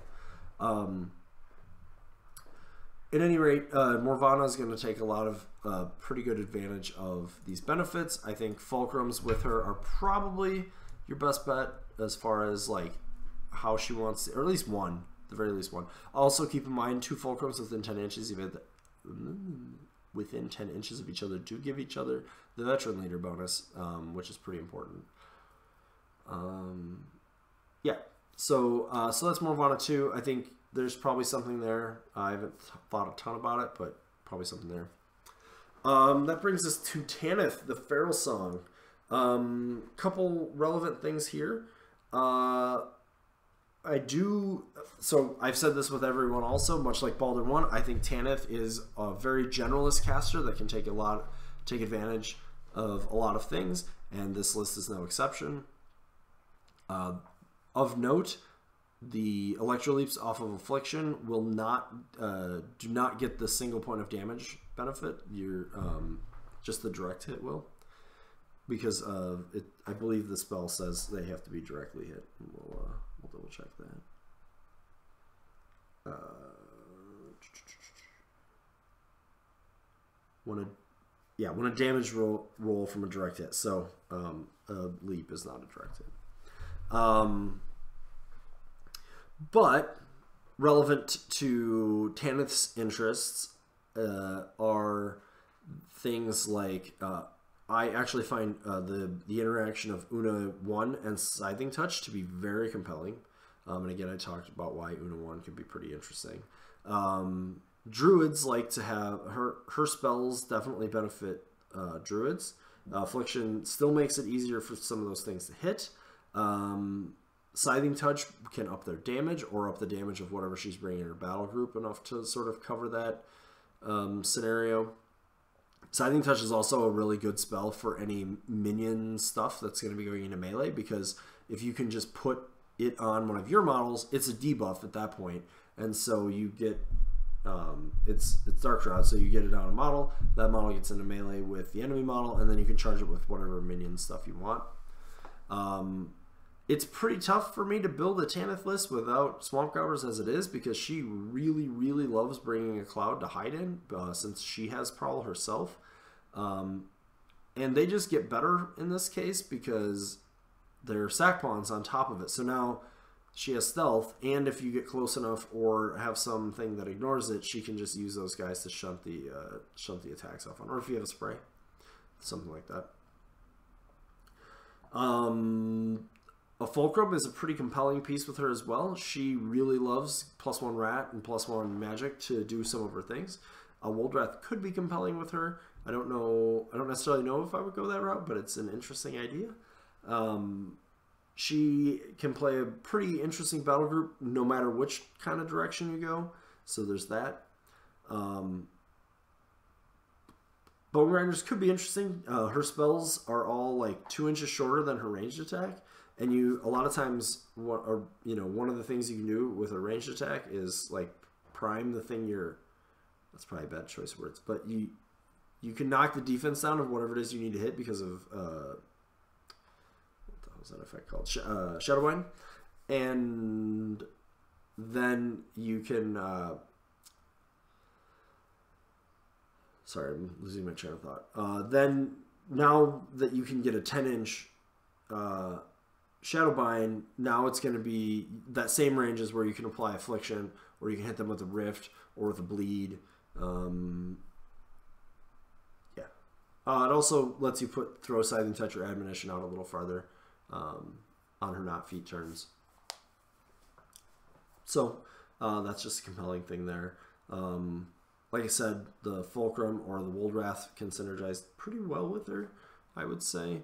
at any rate, Morvana is going to take a lot of pretty good advantage of these benefits. I think Fulcrums with her are probably your best bet as far as like how she wants to, or at least one. The very least one. Also, keep in mind 2 fulcrums within 10 inches, within 10 inches of each other, do give each other the veteran leader bonus, which is pretty important. Yeah, so that's Morvana 2. I think there's probably something there. I haven't thought a ton about it, but probably something there. That brings us to Tanith, the Feral Song. Couple relevant things here. So I've said this with everyone also, much like Baldur 1, I think Tanith is a very generalist caster that can take advantage of a lot of things, and this list is no exception. Of note, the Electroleaps off of Affliction will do not get the single point of damage benefit. Just the direct hit will, because I believe the spell says they have to be directly hit. We'll double check that. When a damage roll from a direct hit. So a leap is not a direct hit. But relevant to Tanith's interests are things like I actually find the interaction of Una 1 and Scything Touch to be very compelling. And again, I talked about why Una 1 could be pretty interesting. Druids like to have her spells definitely benefit Druids. Affliction still makes it easier for some of those things to hit. Scything Touch can up their damage or up the damage of whatever she's bringing in her battle group enough to sort of cover that scenario. Scything Touch is also a really good spell for any minion stuff that's going to be going into melee, because if you can just put it on one of your models, it's a debuff at that point, and so you get it's Dark Shroud, so you get it on a model, that model gets into melee with the enemy model, and then you can charge it with whatever minion stuff you want. It's pretty tough for me to build a Tanith list without Swamp Gobbers as it is, because she really, really loves bringing a cloud to hide in, since she has Prowl herself. And they just get better in this case because they're sack pawns on top of it. So now she has stealth, and if you get close enough or have something that ignores it, she can just use those guys to shunt the attacks off on. Or if you have a spray, something like that. A Fulcrum is a pretty compelling piece with her as well. She really loves +1 rat and +1 magic to do some of her things. A Woldrath could be compelling with her. I don't necessarily know if I would go that route, but it's an interesting idea. She can play a pretty interesting battle group no matter which kind of direction you go. So there's that. Bone Grinders could be interesting. Her spells are all like 2 inches shorter than her ranged attack. And a lot of times, one of the things you can do with a ranged attack is like prime the thing that's probably a bad choice of words, but you can knock the defense down of whatever it is you need to hit because of what the hell is that effect called? Shadowbind. And then you can sorry, I'm losing my train of thought. Then now that you can get a 10-inch Shadowbind, now it's going to be that same range as where you can apply Affliction, or you can hit them with a Rift or with a Bleed. It also lets you throw Scything Touch or Admonition out a little farther on her not feat turns. So that's just a compelling thing there. Like I said, the Fulcrum or the Woldwrath can synergize pretty well with her, I would say.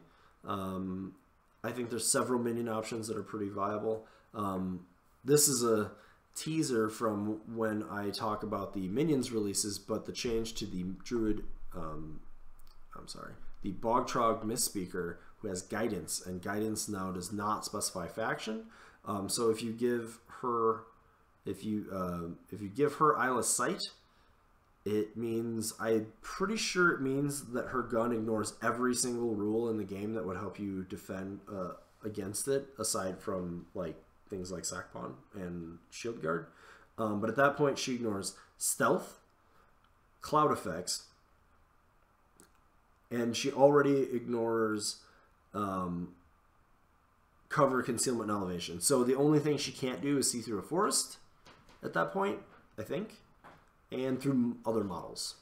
I think there's several minion options that are pretty viable. This is a teaser from when I talk about the minions releases, but the change to the Druid, the Bogtrog Misspeaker, who has Guidance, and Guidance now does not specify faction. So if you give her, if you give her Eyeless Sight, it means, I'm pretty sure it means that her gun ignores every single rule in the game that would help you defend against it, aside from like things like Sack Pawn and Shield Guard. But at that point, she ignores Stealth, Cloud Effects, and she already ignores Cover, Concealment, and Elevation. So the only thing she can't do is see through a forest at that point, I think. And through other models.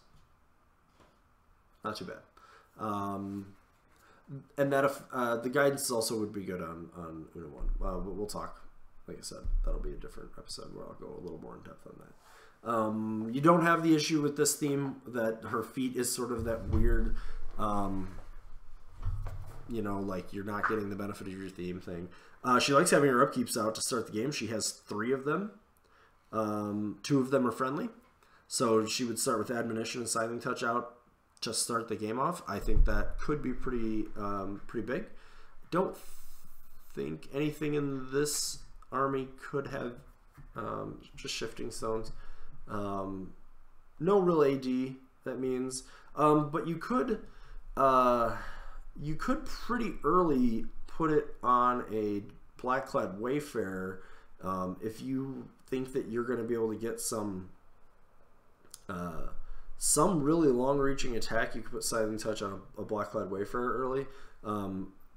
Not too bad. And that the guidance also would be good on Una 1. We'll talk, like I said, that'll be a different episode where I'll go a little more in depth on that. You don't have the issue with this theme that her feat is sort of that weird, like you're not getting the benefit of your theme thing. She likes having her upkeeps out to start the game. She has 3 of them. 2 of them are friendly. So she would start with Admonition and Scything Touch out to start the game off. I think that could be pretty big. Don't think anything in this army could have just Shifting Stones. No real AD, that means. But you could pretty early put it on a Blackclad Wayfarer if you think that you're going to be able to get some really long-reaching attack. You could put Scything Touch on a Blackclad Wayfarer early.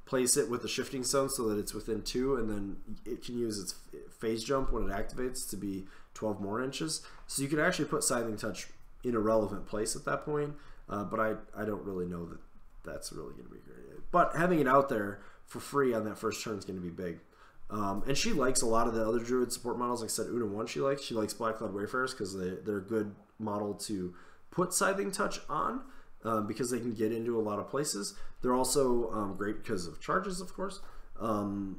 Place it with a Shifting Stone so that it's within 2, and then it can use its phase jump when it activates to be 12 more inches. So you could actually put Scything Touch in a relevant place at that point. But I don't really know that that's really going to be great. But having it out there for free on that first turn is going to be big. And she likes a lot of the other Druid support models. Like I said, Una 1 she likes. She likes Blackclad Wayfarers because they're a good model to put Scything Touch on because they can get into a lot of places. They're also great because of charges, of course. And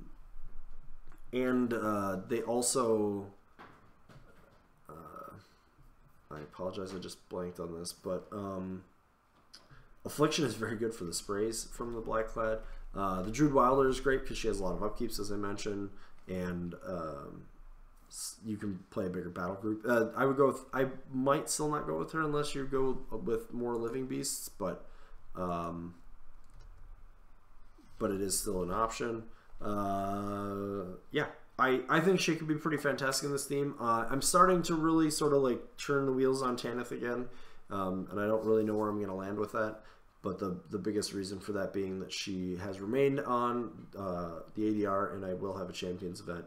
they also... I apologize, I just blanked on this, but Affliction is very good for the sprays from the Blackclad. The Druid Wilder is great because she has a lot of upkeeps, as I mentioned, and you can play a bigger battle group. I would go with, I might still not go with her unless you go with more Living Beasts, but it is still an option. Yeah, I think she could be pretty fantastic in this theme. I'm starting to really sort of like turn the wheels on Tanith again, and I don't really know where I'm going to land with that. But the biggest reason for that being that she has remained on the ADR, and I will have a Champions event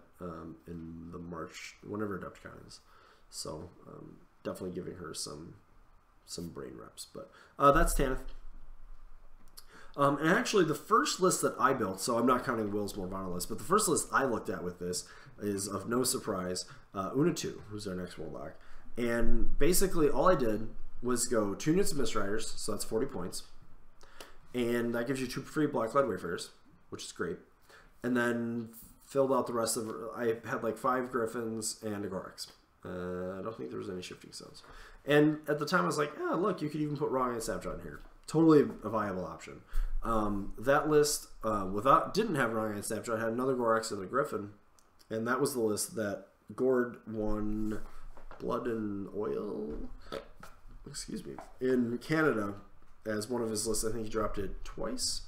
in the March, whenever Adepticon is. So definitely giving her some brain reps. But that's Tanith. And actually, the first list that I built, so I'm not counting Will's Morvana list, but the first list I looked at with this is, of no surprise, Una 2, who's our next Warlock. And basically, all I did was go 2 units of Mistriders, so that's 40 points. And that gives you 2 free Black-Clad Wayfarers, which is great. And then filled out the rest of... I had like 5 Griffins and a Gorax. I don't think there was any Shifting Stones. And at the time I was like, oh, look, you could even put Wrong Hand Snapshot in here. Totally a viable option. That list didn't have Wrong Hand Snapshot. Had another Gorax and a Griffin. And that was the list that Gord won Blood and Oil... excuse me, in Canada as one of his lists. I think he dropped it twice.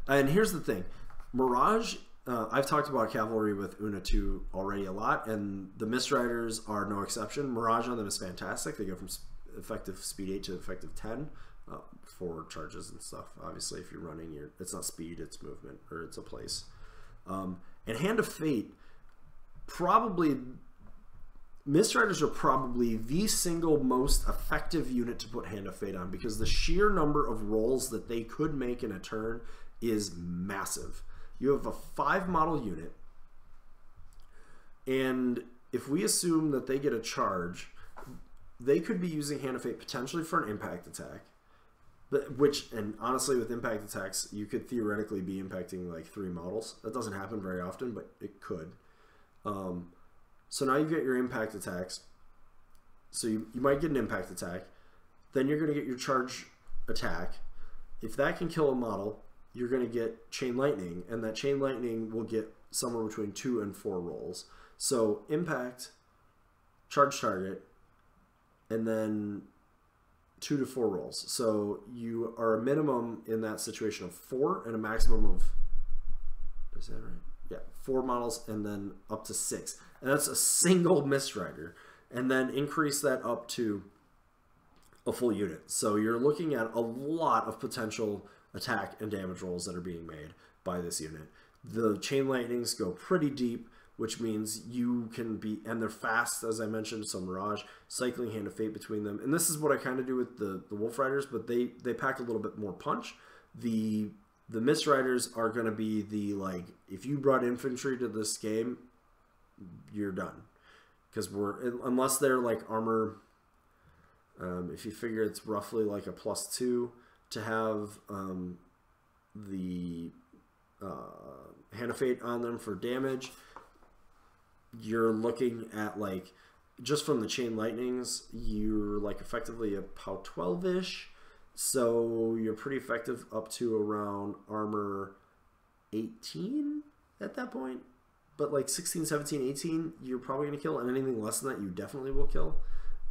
And here's the thing. Mirage, I've talked about Cavalry with Una 2 already a lot, and the Mistriders are no exception. Mirage on them is fantastic. They go from effective speed 8 to effective 10 for charges and stuff. Obviously, if you're running, it's not speed, it's movement, or it's a place. And Hand of Fate, probably... Mistriders are probably the single most effective unit to put Hand of Fate on, because the sheer number of rolls that they could make in a turn is massive. You have a 5 model unit, and if we assume that they get a charge, they could be using Hand of Fate potentially for an impact attack, and honestly with impact attacks, you could theoretically be impacting like 3 models. That doesn't happen very often, but it could. So now you get your impact attacks. So you might get an impact attack. Then you're going to get your charge attack. If that can kill a model, you're going to get Chain Lightning. And that Chain Lightning will get somewhere between 2 and 4 rolls. So impact, charge target, and then 2 to 4 rolls. So you are a minimum in that situation of 4 and a maximum of... Is that right? Yeah, 4 models and then up to 6. And that's a single Mistrider. And then increase that up to a full unit. So you're looking at a lot of potential attack and damage rolls that are being made by this unit. The Chain Lightnings go pretty deep, which means you can be... And they're fast, as I mentioned, so Mirage, cycling Hand of Fate between them. And this is what I kind of do with the Wolf Riders, but they pack a little bit more punch. The Mistriders are going to be the, like, if you brought infantry to this game, you're done. Because unless they're like armor, if you figure it's roughly like a +2 to have the Hand of Fate on them for damage, you're looking at like, just from the Chain Lightnings, you're like effectively a POW 12-ish. So you're pretty effective up to around armor 18 at that point. But like 16, 17, 18, you're probably going to kill. And anything less than that, you definitely will kill.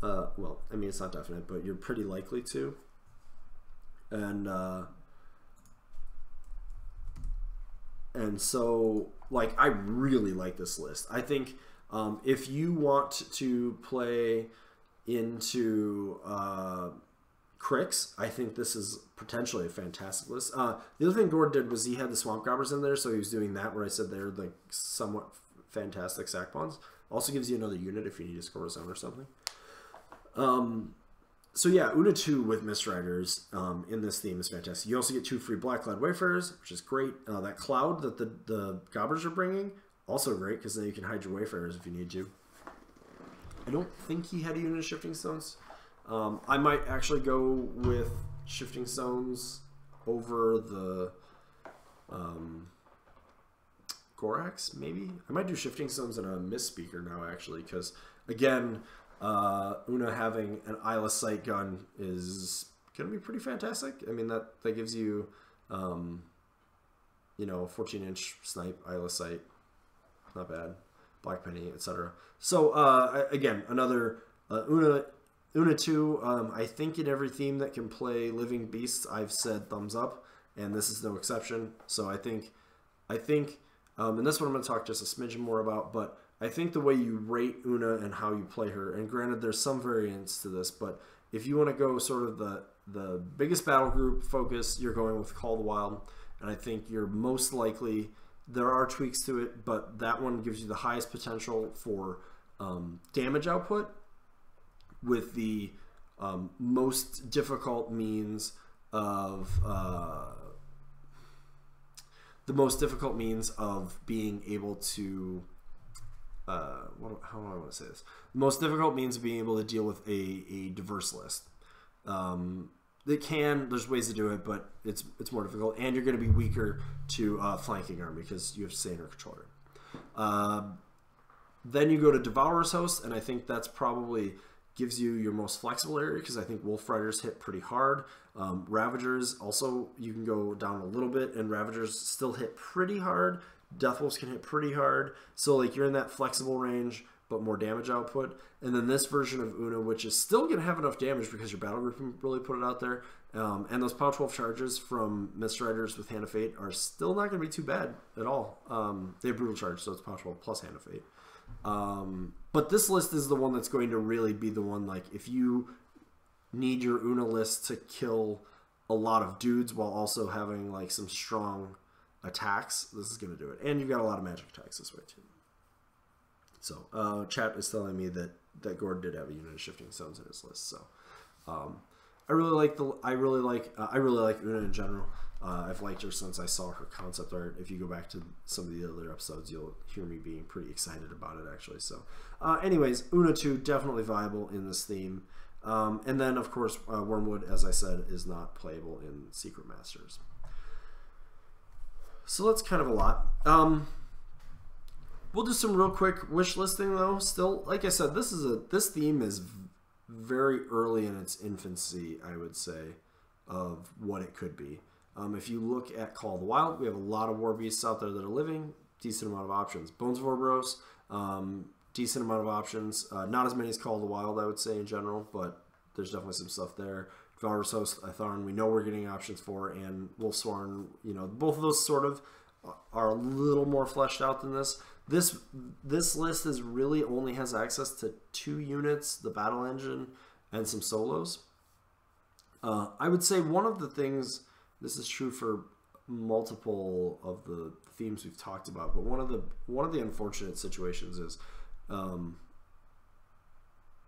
Well, I mean, it's not definite, but you're pretty likely to. And so, like, I really like this list. I think if you want to play into... Cricks, I think this is potentially a fantastic list. The other thing Gord did was he had the Swamp Gobbers in there, so he was doing that where I said they're like somewhat fantastic sack pawns. Also gives you another unit if you need to score a zone or something. So yeah, Una 2 with Mistriders in this theme is fantastic. You also get 2 free Black-Clad Wayfarers, which is great. That cloud that the Gobbers are bringing, also great, because then you can hide your Wayfarers if you need to. I don't think he had a unit of Shifting Stones. I might actually go with Shifting Stones over the Gorax, maybe? I might do Shifting Stones and a Mist Speaker now, actually, because, again, Una having an Isle of Sight gun is going to be pretty fantastic. I mean, that gives you, you know, a 14-inch snipe, Isle of Sight. Not bad. Black Penny, etc. So, again, another Una 2, I think in every theme that can play Living Beasts, I've said thumbs up, and this is no exception. So I think, and this one I'm going to talk just a smidgen more about, but I think the way you rate Una and how you play her, and granted there's some variance to this, but if you want to go sort of the biggest battle group focus, you're going with Call of the Wild, and I think you're most likely, there are tweaks to it, but that one gives you the highest potential for damage output, with the most difficult means of being able to how do I want to say this? The most difficult means being able to deal with a diverse list. There's ways to do it, but it's more difficult, and you're going to be weaker to flanking army because you have Saner controller. Then you go to Devourer's Host, and I think that's probably gives you your most flexible area because I think Wolf Riders hit pretty hard. Ravagers also, you can go down a little bit, and Ravagers still hit pretty hard. Death Wolves can hit pretty hard. So like you're in that flexible range, but more damage output. And then this version of Una, which is still going to have enough damage because your battle group can really put it out there. And those Power 12 charges from Mist Riders with Hand of Fate are still not going to be too bad at all. They have Brutal Charge, so it's Power 12 plus Hand of Fate. But this list is the one that's going to really be the one, like, if you need your Una list to kill a lot of dudes while also having, like, some strong attacks, this is going to do it. And you've got a lot of magic attacks this way, too. So, chat is telling me that Gord did have a unit of Shifting Stones in his list, so... I really like Una in general. I've liked her since I saw her concept art. If you go back to some of the other episodes, you'll hear me being pretty excited about it, actually. So, anyways, Una 2, definitely viable in this theme. And then, of course, Wormwood, as I said, is not playable in Secret Masters. So that's kind of a lot. We'll do some real quick wish listing, though. Still, like I said, this theme is very early in its infancy, I would say, of what it could be. If you look at Call of the Wild, we have a lot of war beasts out there that are living, decent amount of options. Bones of Orboros, decent amount of options. Not as many as Call of the Wild, I would say, in general, but there's definitely some stuff there. Devourer's Host, Tharn, we know we're getting options for, and Wolfsworn, you know, both of those sort of are a little more fleshed out than this. This list really only has access to 2 units, the Battle Engine, and some solos. I would say one of the things, this is true for multiple of the themes we've talked about, but one of the unfortunate situations is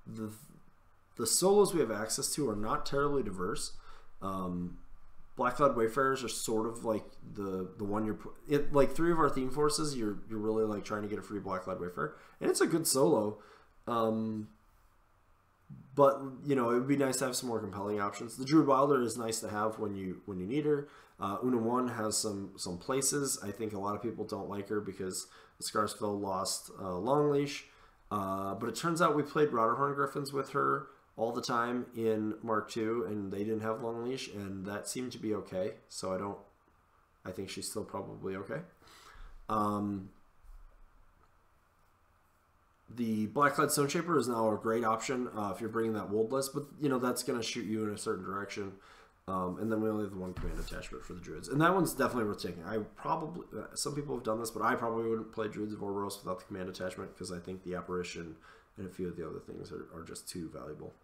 the solos we have access to are not terribly diverse. Blackcloud Wayfarers are sort of like the one like 3 of our theme forces, you're really like trying to get a free Blackcloud Wayfarer, and it's a good solo. But you know, it would be nice to have some more compelling options. The Druid Wilder is nice to have when you need her. Una 1 has some places. I think a lot of people don't like her because the Scarsfell lost Long Leash, but it turns out we played Routerhorn Griffins with her all the time in Mark II, and they didn't have Long Leash, and that seemed to be okay. So I think she's still probably okay. The Blackcloud Stone Shaper is now a great option if you're bringing that Wold list, but you know that's going to shoot you in a certain direction. And then we only have the 1 command attachment for the Druids, and that one's definitely worth taking. I probably some people have done this, but I probably wouldn't play Druids of Orboros without the command attachment because I think the Apparition and a few of the other things are just too valuable.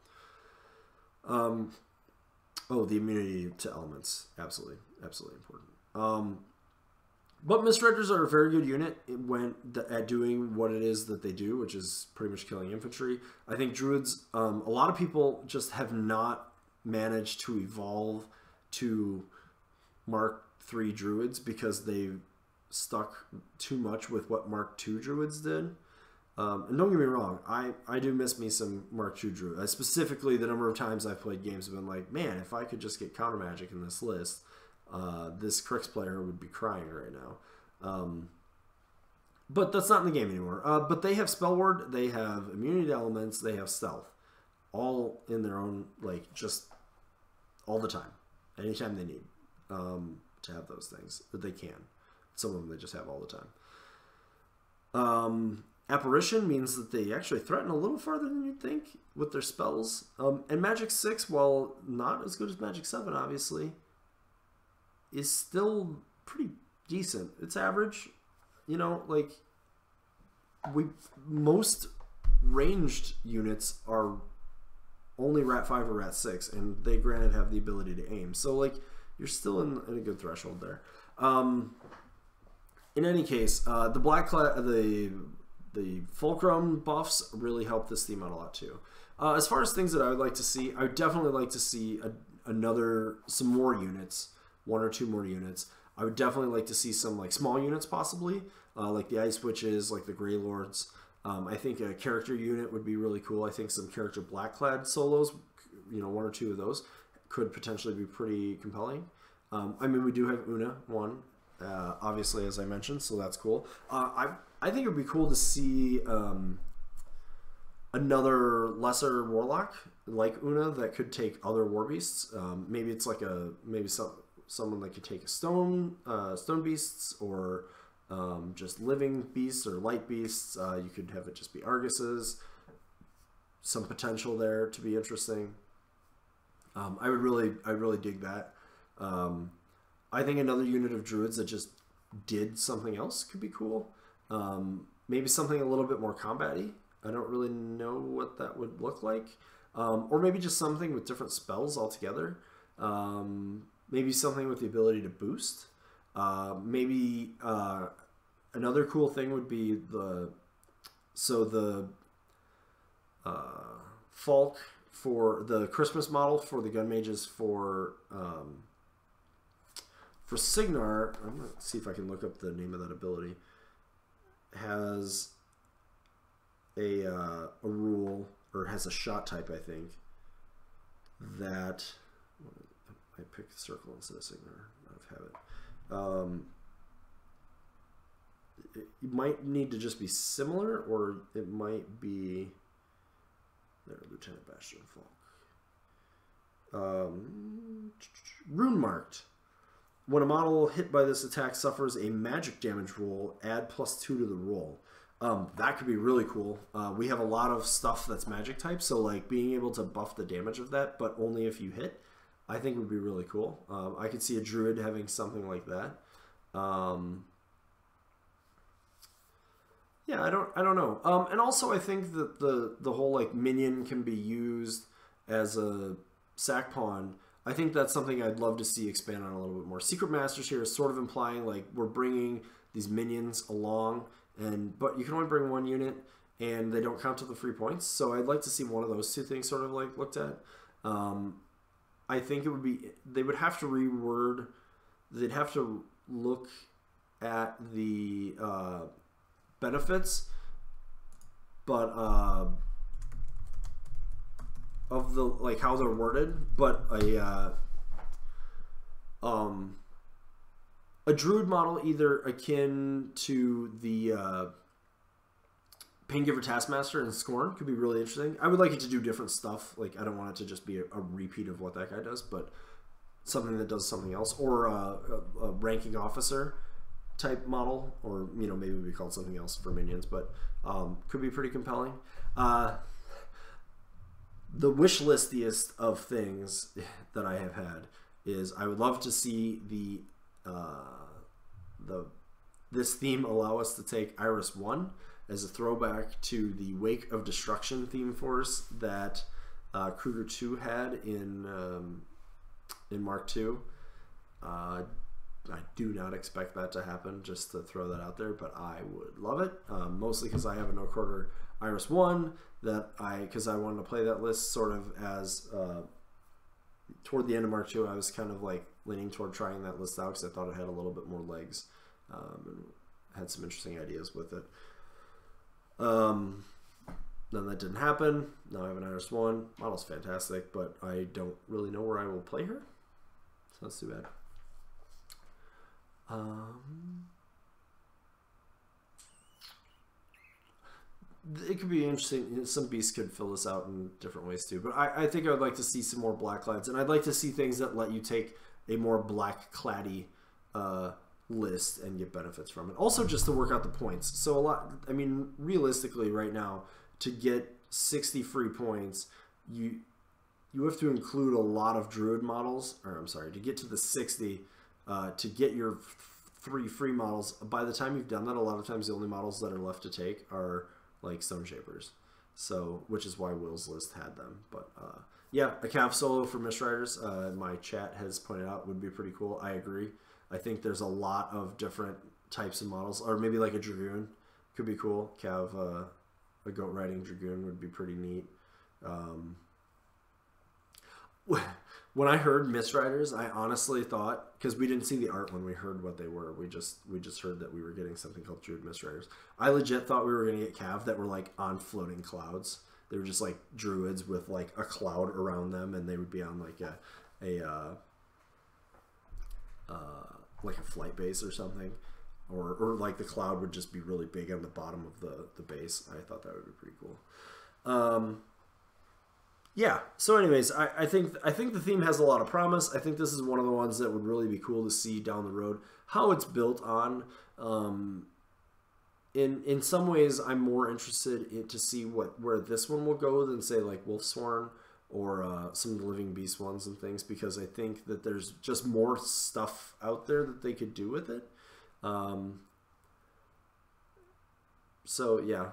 Oh, the immunity to elements, absolutely important. But Mist Riders are a very good unit at doing what it is that they do, which is pretty much killing infantry. I think Druids, a lot of people just have not managed to evolve to Mark III Druids because they've stuck too much with what Mark II Druids did. And don't get me wrong, I do miss me some Mark II Druid. Specifically, the number of times I've played games have been like, man, if I could just get counter magic in this list, this Crix player would be crying right now. But that's not in the game anymore. But they have Spell Ward, they have immunity to elements, they have stealth. All in their own, like, just all the time. Anytime they need to have those things. That they can. Some of them they just have all the time. Apparition means that they actually threaten a little farther than you'd think with their spells. And Magic 6, while not as good as Magic 7, obviously, is still pretty decent. It's average. You know, like, most ranged units are only Rat 5 or Rat 6, and they granted have the ability to aim. So, like, you're still in a good threshold there. In any case, the Fulcrum buffs really help this theme out a lot too. As far as things that I would like to see, I would definitely like to see some more units, 1 or 2 more units. I would definitely like to see some like small units possibly, like the Ice Witches, like the Grey Lords. I think a character unit would be really cool. I think some character black-clad solos, you know, 1 or 2 of those could potentially be pretty compelling. I mean, we do have Una, one, obviously, as I mentioned, so that's cool. I think it would be cool to see another lesser warlock like Una that could take other war beasts. Maybe it's like someone that could take a stone beasts, or just living beasts or light beasts. You could have it just be Arguses. Some potential there to be interesting. I really dig that. I think another unit of druids that just did something else could be cool. Maybe something a little bit more combat-y. I don't really know what that would look like. Or maybe just something with different spells altogether. Maybe something with the ability to boost. Maybe another cool thing would be the Falk for the Christmas model for the gun mages for Signar. I'm gonna see if I can look up the name of that ability. Has a rule, or has a shot type, I think, that I picked circle instead of Signar. I have it. It might need to just be similar, or it might be there. Lieutenant Bastion Falk. Rune marked. When a model hit by this attack suffers a magic damage roll, add +2 to the roll. That could be really cool. We have a lot of stuff that's magic type, so like being able to buff the damage of that, but only if you hit, I think would be really cool. I could see a druid having something like that. Yeah, I don't know. And also I think that the whole like minion can be used as a sack pawn. I think that's something I'd love to see expand on a little bit more. Secret Masters here is sort of implying like we're bringing these minions along, but you can only bring 1 unit, and they don't count to the free points. So I'd like to see one of those 2 things sort of like looked at. I think it would be, they would have to reword, they'd have to look at the benefits, but of the like how they're worded, but a druid model either akin to the Paingiver Taskmaster and Scorn could be really interesting. I would like it to do different stuff. Like, I don't want it to just be a repeat of what that guy does, but something that does something else, or a ranking officer type model, or you know, maybe we call it something else for minions, but could be pretty compelling. The wish listiest of things that I have had is I would love to see this theme allow us to take Iris 1 as a throwback to the Wake of Destruction theme force that Kruger 2 had in Mark II. I do not expect that to happen, just to throw that out there, but I would love it, mostly because I have a no-quarter Iris 1 because I wanted to play that list sort of as toward the end of Mark II. I was kind of like leaning toward trying that list out because I thought it had a little bit more legs, and had some interesting ideas with it. Then that didn't happen. Now I have an Iris 1. Model's fantastic, but I don't really know where I will play her, so that's too bad. It could be interesting. Some beasts could fill this out in different ways too, but I think I would like to see some more black clads, and I'd like to see things that let you take a more black claddy list and get benefits from it. Also, just to work out the points. So a lot, I mean, realistically right now, to get 60 free points, you have to include a lot of druid models, or I'm sorry, to get to the 60, to get your 3 free models. By the time you've done that, a lot of times the only models that are left to take are like Stone Shapers, so which is why Will's list had them. But yeah, a Cav solo for Mistriders, my chat has pointed out, would be pretty cool. I agree. I think there's a lot of different types of models, or maybe like a Dragoon could be cool. Cav, a goat riding Dragoon would be pretty neat. When I heard Mist Riders, I honestly thought, because we didn't see the art when we heard what they were, we just heard that we were getting something called Druid Mist Riders. I legit thought we were going to get Cav that were like on floating clouds. They were just like druids with like a cloud around them, and they would be on like a flight base or something, or like the cloud would just be really big on the bottom of the base. I thought that would be pretty cool. Yeah. So, anyways, I think the theme has a lot of promise. I think this is one of the ones that would really be cool to see down the road how it's built on. In some ways, I'm more interested to see where this one will go than say like Wolfsworn or some of the Living Beast ones and things, because I think that there's just more stuff out there that they could do with it. So yeah.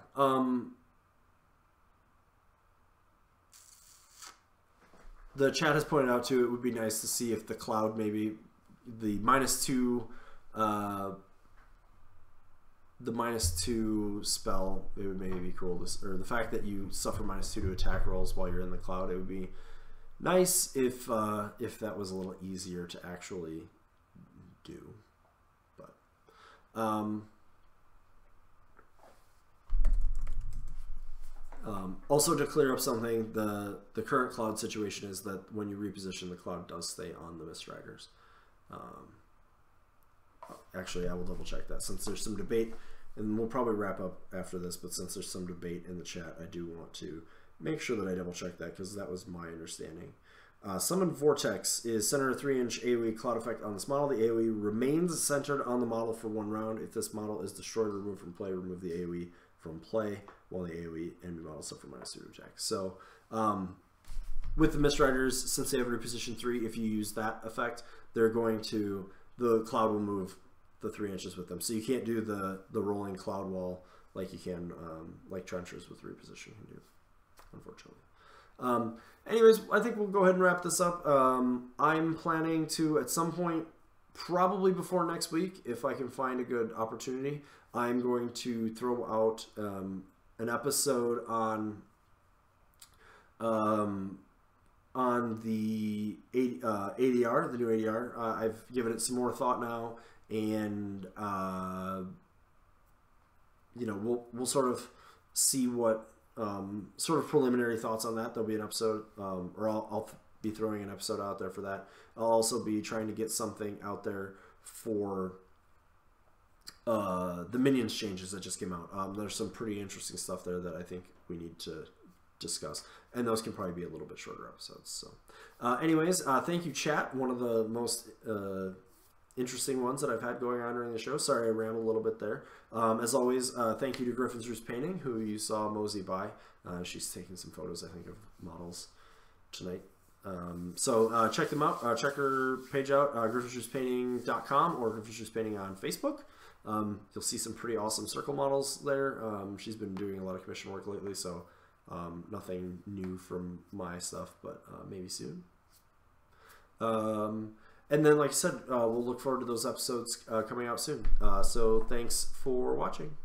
The chat has pointed out too, it would be nice to see if the cloud, maybe the -2 spell, it would maybe be cool to, or the fact that you suffer -2 to attack rolls while you're in the cloud, it would be nice if that was a little easier to actually do. But also, to clear up something, the current cloud situation is that when you reposition, the cloud does stay on the Mist Riders. Actually, I will double check that, since there's some debate, and we'll probably wrap up after this, but since there's some debate in the chat, I do want to make sure that I double check that, because that was my understanding. Summon Vortex is center a 3-inch AoE cloud effect on this model. The AoE remains centered on the model for 1 round. If this model is destroyed or removed from play, remove the AoE from play, while the AoE enemy models suffer -2 to attack. So, with the Mist Riders, since they have reposition 3, if you use that effect, they're going to, the cloud will move the 3 inches with them. So you can't do the rolling cloud wall like you can, like Trenchers with reposition can do, unfortunately. Anyways, I think we'll go ahead and wrap this up. I'm planning to, at some point, probably before next week, if I can find a good opportunity, I'm going to throw out an episode on the ADR, the new ADR. I've given it some more thought now, and you know, we'll sort of see what sort of preliminary thoughts on that. There'll be an episode, or I'll be throwing an episode out there for that. I'll also be trying to get something out there for the Minions changes that just came out. There's some pretty interesting stuff there that I think we need to discuss, and those can probably be a little bit shorter episodes. So anyways, thank you, chat. One of the most interesting ones that I've had going on during the show. Sorry I rambled a little bit there. As always, thank you to Griffin's Roost Painting, who you saw mosey by. She's taking some photos, I think, of models tonight. So check them out. Check her page out, griffinsroostpainting.com or Griffin's Roost Painting on Facebook. You'll see some pretty awesome circle models there. She's been doing a lot of commission work lately, so nothing new from my stuff, but maybe soon. And then, like I said, we'll look forward to those episodes coming out soon. So thanks for watching.